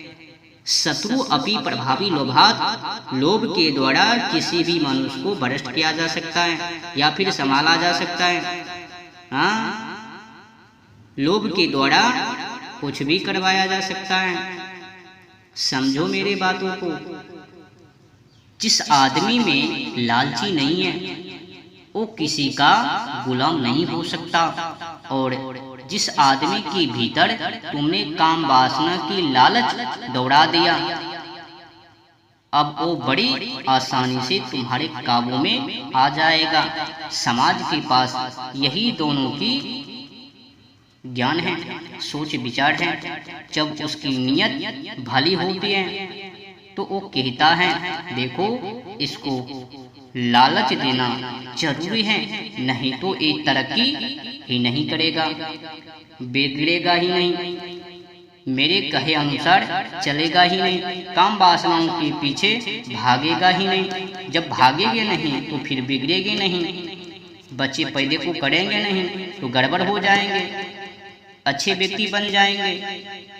शत्रु अपि प्रभावी लोभात, लोभ के द्वारा किसी भी मनुष्य को भ्रष्ट किया जा सकता है या फिर संभाला जा सकता है। हाँ, लोभ के द्वारा कुछ भी करवाया जा सकता है। समझो मेरे बातों को। जिस आदमी में लालची नहीं है वो किसी का गुलाम नहीं हो सकता, और जिस आदमी के भीतर तुमने काम वासना की लालच दौड़ा दिया, अब वो बड़ी आसानी से तुम्हारे काबू में आ जाएगा। समाज के पास यही दोनों की ज्ञान है, सोच विचार है। जब उसकी नियत भली होती है तो वो कहता है, देखो इसको लालच देना जरूरी है, नहीं तो ये तरक्की ही नहीं करेगा, बिगड़ेगा ही नहीं, मेरे कहे अनुसार चलेगा ही नहीं, काम वासनाओं के पीछे भागेगा ही नहीं। जब भागेंगे नहीं तो फिर बिगड़ेंगे नहीं, बच्चे पैदे को करेंगे नहीं तो गड़बड़ हो जाएंगे, अच्छे व्यक्ति बन जाएंगे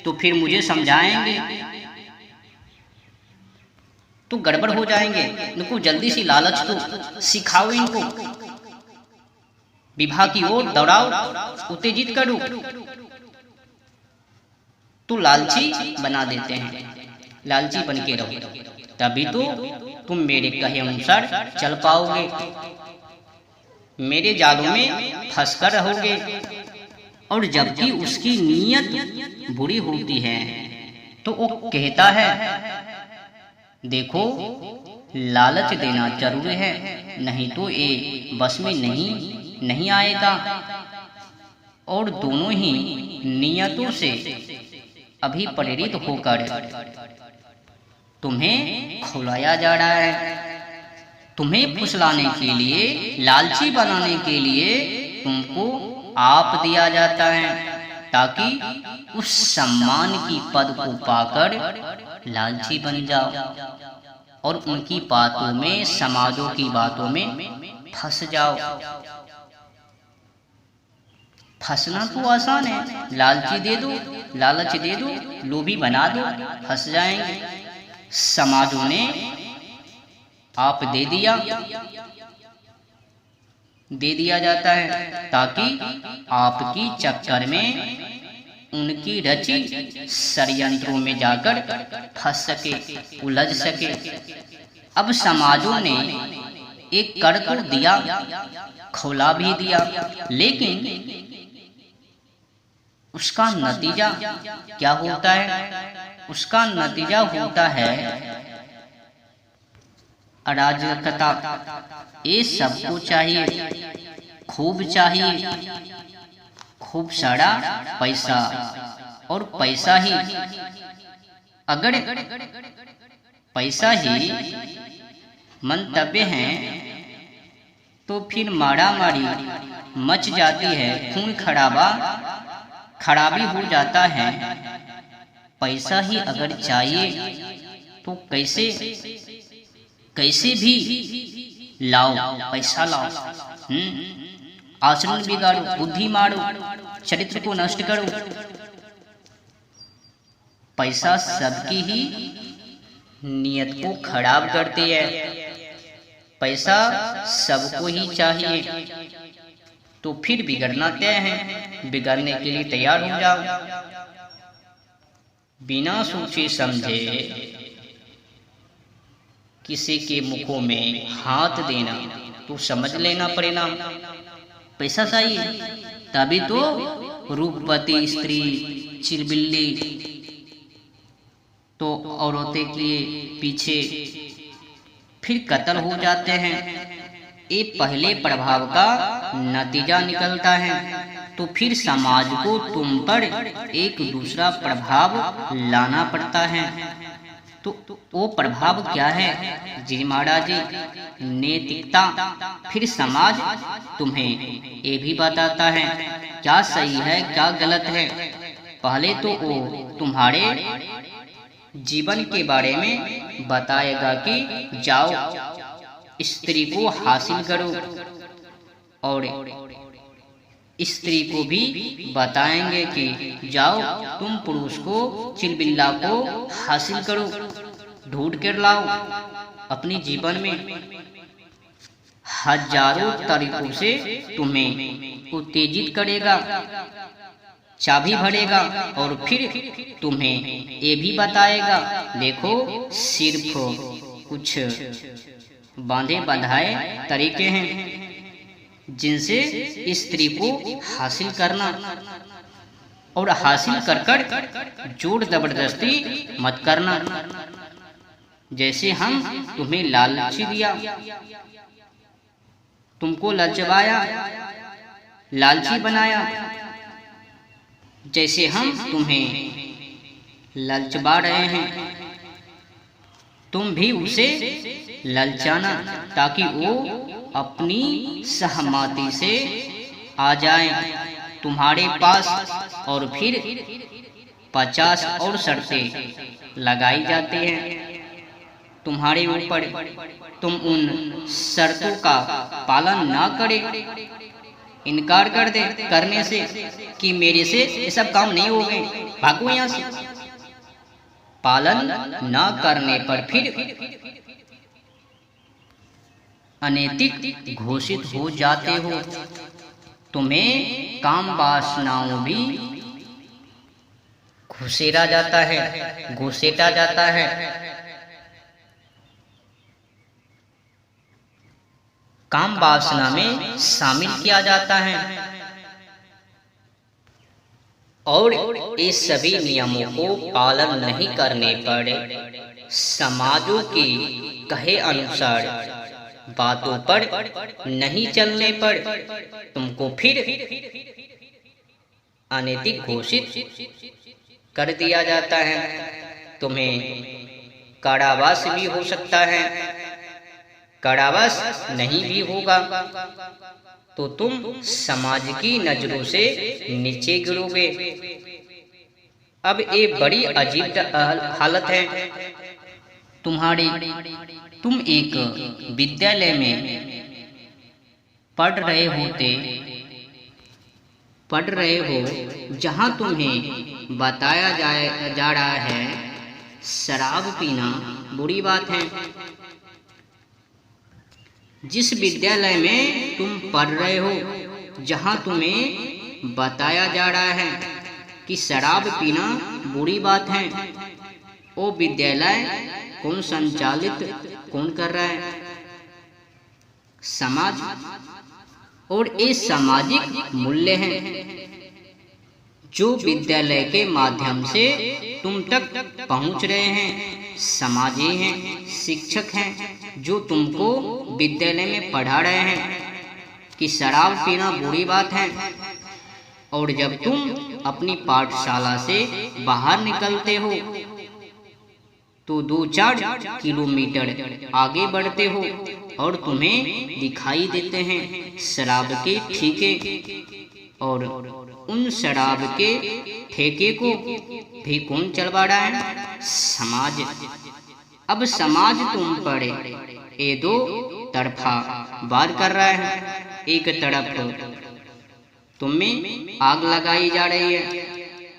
तो फिर मुझे समझाएंगे तो गड़बड़ हो जाएंगे। इनको जल्दी से लालच तो सिखाओ, इनको विवाह की ओर दौड़ाओ, उत्तेजित करो तो लालची बना देते हैं। लालची बन के रहो, तभी तो तुम मेरे कहे अनुसार चल पाओगे, मेरे जालों में फंसकर रहोगे। और जबकि उसकी नीयत बुरी होती है तो वो कहता है, देखो लालच देना जरूरी है, नहीं तो ये बस में नहीं आएगा। और दोनों ही नियतों से अभी प्रेरित होकर तुम्हें खुलाया जा रहा है। तुम्हें फुसलाने के लिए, लालची बनाने के लिए तुमको आप दिया जाता है, ताकि उस सम्मान की पद को पाकर लालची बन जाओ और उनकी बातों में, समाजों की बातों में फंस जाओ। फंसना तो आसान है, लालची दे दो, लालच दे दो, लोभी बना दो, फंस जाएंगे। समाजों ने आप दे दिया जाता है ताकि आपकी चक्कर में उनकी रची षड्यंत्रों में जाकर फंस सके, उलझ सके। अब समाजों ने एक कर तो दिया, खुला भी दिया, लेकिन उसका नतीजा क्या होता है? उसका नतीजा होता है अराजकता। ये सबको चाहिए, खूब चाहिए, खूब सारा पैसा, और पैसा ही, अगर पैसा ही मंतव्य है तो फिर मारा मारी मच जाती है, खून खराबी हो जाता है। पैसा ही अगर चाहिए तो कैसे भी लाओ, पैसा लाओ, आचरण बिगाड़ो, बुद्धि मारो, चरित्र को नष्ट करो। पैसा सबकी ही नियत को खराब करती है। पैसा सबको ही चाहिए, तो फिर बिगड़ना तय है। बिगड़ने के लिए तैयार हो जाओ। बिना सोचे समझे किसी के मुखों में हाथ देना तो समझ लेना परिणाम। पैसा चाहिए तभी तो रूपवती स्त्री, चिलबिल्ली तो औरतें के पीछे फिर कत्ल हो जाते हैं। ये पहले प्रभाव का नतीजा निकलता है, तो फिर समाज को तुम पर एक दूसरा प्रभाव लाना पड़ता है। तो वो प्रभाव क्या है जी महाराज जी? नैतिकता। फिर समाज तुम्हें ये भी बताता है क्या सही है क्या गलत है। पहले तो वो तुम्हारे जीवन के बारे में बताएगा कि जाओ स्त्री को हासिल करो, और स्त्री को भी बताएंगे कि जाओ तुम पुरुष को, चिलबिल्ला को हासिल करो, ढूंढ कर लाओ अपने जीवन में। हजारों तरीकों से तुम्हें उत्तेजित करेगा, चाबी भरेगा और फिर तुम्हें ये भी बताएगा, देखो सिर्फ कुछ बांधे बंधाए तरीके हैं जिनसे स्त्री को हासिल करना, और हासिल कर कर जोर जबरदस्ती मत करना। जैसे हम तुम्हें लालची दिया, तुमको ललचवाया, लालची बनाया, जैसे हम तुम्हें ललचवा रहे हैं, तुम भी उसे ललचाना ताकि वो अपनी सहमति से आ जाए तुम्हारे पास, और फिर 50 और शर्तें लगाई जाती हैं तुम्हारे ऊपर। तुम उन शर्तों का पालन ना करे, इनकार कर दे करने से कि मेरे से ये सब काम नहीं हो गए, भागो यहाँ से। पालन ना करने पर फिर अनैतिक घोषित हो जाते हो। तुम्हें काम वासनाओं भी घुसेड़ा जाता है, घुसेटा जाता है। काम वासना में शामिल किया जाता है, और इस सभी नियमों को पालन नहीं करने पर, समाजों के कहे अनुसार बातों पर नहीं चलने पर तुमको फिर अनैतिक घोषित कर दिया जाता है। तुम्हें कारावास भी हो सकता है, कारावास नहीं भी होगा तो तुम समाज की नजरों से नीचे गिरोगे। अब ये बड़ी अजीब हालत है तुम्हारी। तुम एक विद्यालय में पढ़ रहे हो जहां तुम्हें बताया जा रहा है शराब पीना बुरी बात है। जिस विद्यालय में तुम पढ़ रहे हो जहां तुम्हें बताया जा रहा है कि शराब पीना बुरी बात है, वो विद्यालय कौन संचालित कौन कर रहा है? समाज। और ये सामाजिक मूल्य हैं जो विद्यालय के माध्यम से तुम तक पहुंच रहे हैं। समाज ही हैं, शिक्षक हैं जो तुमको विद्यालय में पढ़ा रहे हैं कि शराब पीना बुरी बात है। और जब तुम अपनी पाठशाला से बाहर निकलते हो तो 2-4 किलोमीटर आगे बढ़ते हो और तुम्हें दिखाई देते हैं शराब के ठेके, और उन शराब के ठेके को भी कौन चलवा रहा है? समाज। अब समाज तुम पर ये दो तरफा वार कर रहा है। एक तरफ तुम्हें आग लगाई जा रही है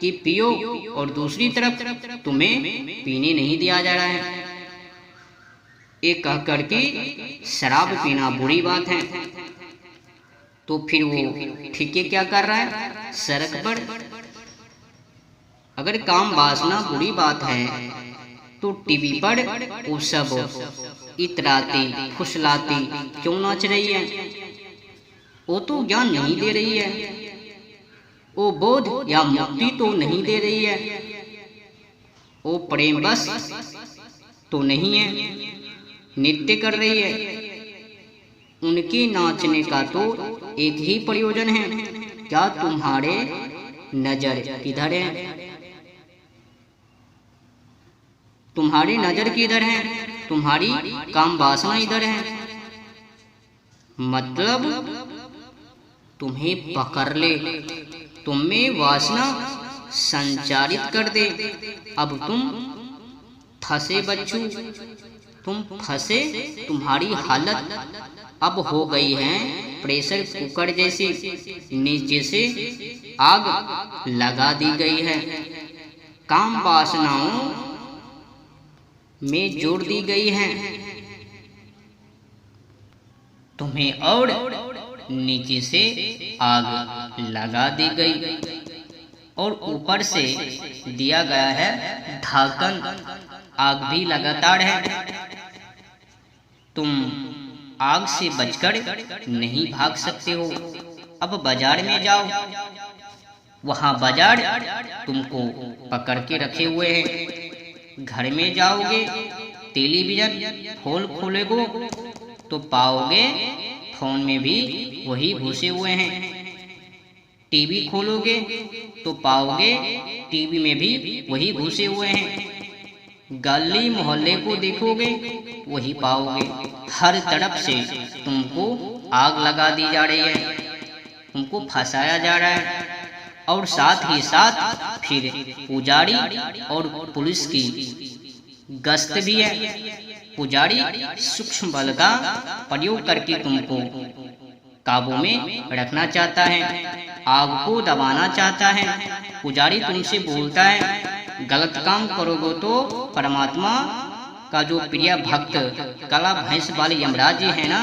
कि पियो, और दूसरी तरफ तुम्हें पीने नहीं दिया जा रहा है, एक कहकर कि शराब पीना बुरी बात है। तो फिर वो ठेके क्या कर रहा है? सड़क पर। अगर काम वासना बुरी बात है तो टीवी पर वो सब इतराती फुसलाती क्यों नाच रही है? वो तो ज्ञान नहीं दे रही है, वो बोध या मुक्ति तो नहीं दे रही है, वो प्रेम बस तो नहीं है, नृत्य कर रही है। उनके नाचने का तो एक ही प्रयोजन है। क्या तुम्हारे नजर किधर है? तुम्हारी नजर किधर है? तुम्हारी काम वासना इधर है। मतलब तुम्हें पकड़ ले, तुम्हें वासना संचारित कर दे। अब तुम फंसे बच्चू, तुम फंसे। तुम्हारी हालत अब हो गई है प्रेशर कुकर जैसी, नीचे से आग लगा दी गई है। काम वासनाओं में जोड़ दी गई है, तुम्हें और नीचे से आग लगा दी गई। और ऊपर से दिया गया है ढाकन, आग भी लगातार है। तुम आग से बचकर नहीं भाग सकते हो। अब बाजार में जाओ, वहां बाजार तुमको पकड़ के रखे हुए हैं। घर में जाओगे, टेलीविजन फोन खोलोगे तो पाओगे फोन में भी वही घुसे हुए हैं। टीवी खोलोगे तो पाओगे टीवी में भी वही घुसे हुए हैं। गली मोहल्ले को देखोगे वही पाओगे। हर तरफ से तुमको आग लगा दी जा रही है, तुमको फंसाया जा रहा है। और साथ ही साथ फिर पुजारी और पुलिस की गश्त भी है। पुजारी सूक्ष्म बल का प्रयोग करके तुमको काबू में रखना चाहता है, आग को दबाना चाहता है। पुजारी तुमसे बोलता है गलत काम करोगे तो परमात्मा का जो प्रिय भक्त काला भैंस वाले यमराज जी है ना,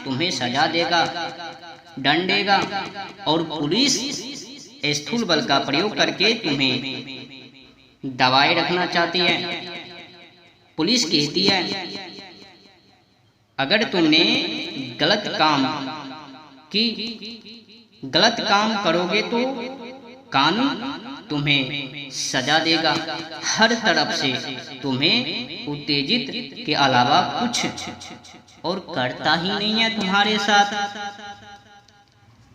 तुम्हें सजा देगा, दंड देगा। और पुलिस स्थूल बल का प्रयोग करके तुम्हें दबाए रखना चाहती है। पुलिस कहती है अगर तुमने गलत काम करोगे तो कानून तुम्हें सजा देगा। हर तरफ से तुम्हें उत्तेजित के अलावा कुछ और करता ही नहीं है तुम्हारे साथ।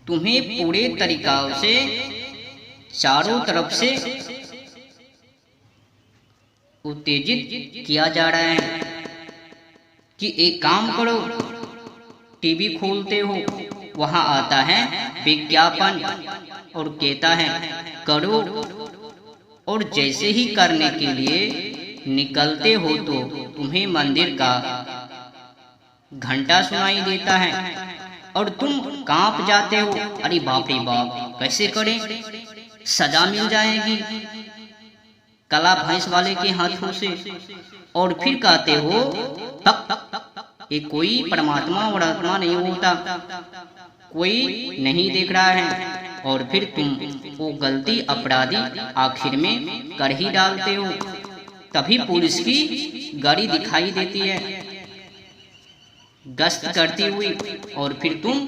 तुम्हें पूरे तरीकों से चारों तरफ से उत्तेजित किया जा रहा है कि एक काम करो। टीवी खोलते हो, वहां आता है विज्ञापन और कहता है करो, और जैसे ही करने के लिए निकलते हो तो तुम्हें मंदिर का घंटा सुनाई देता है और तुम कांप जाते हो। अरे बाप रे बाप, कैसे करें, सजा मिल जाएगी काला भैंस वाले के हाथों से। और फिर कहते हो ये कोई परमात्मा और आत्मा नहीं होता, कोई नहीं देख रहा है। और फिर तुम वो गलती अपराधी आखिर में कर ही डालते हो। तभी पुलिस की गाड़ी दिखाई देती है गश्त करती हुई, और फिर तुम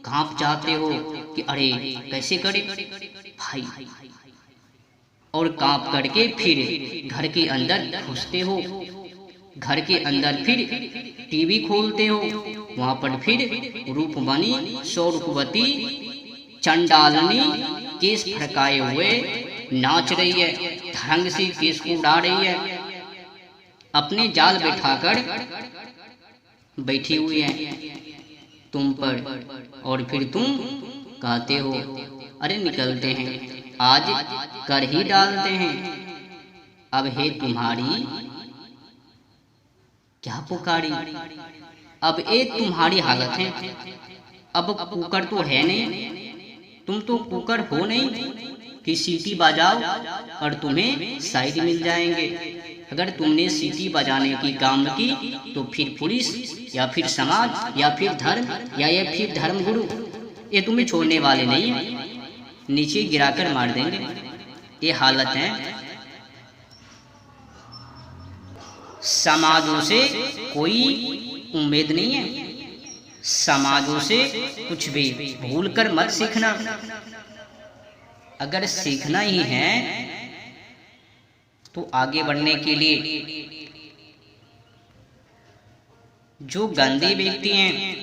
कांप जाते हो कि अरे कैसे करे भाई। और कांप करके फिर घर के अंदर घुसते हो। घर के अंदर फिर टीवी खोलते हो, वहां पर फिर रूपमणी स्वरूपवती चंडालनी केस फड़काए हुए नाच रही है, ढंग से केस को उड़ा रही है, अपने जाल बैठाकर बैठी हुई है तुम पर। और फिर तुम कहते हो अरे निकलते हैं, आज कर ही डालते हैं। अब है तुम्हारी क्या पुकारी, अब एक तुम्हारी हालत है। अब कुकर तो है नहीं, तुम तो कुकर हो नहीं कि सीटी बजाओ और तुम्हें साइड मिल जाएंगे। अगर तुमने सीटी बजाने की काम की तो फिर पुलिस या फिर समाज या फिर धर्म या फिर धर्मगुरु ये तुम्हें छोड़ने वाले नहीं है, नीचे गिराकर मार देंगे। ये हालत है। समाजों से कोई उम्मीद नहीं है, समाजों से कुछ भी भूलकर मत सीखना। अगर सीखना ही है तो आगे बढ़ने के लिए जो गंदे व्यक्ति हैं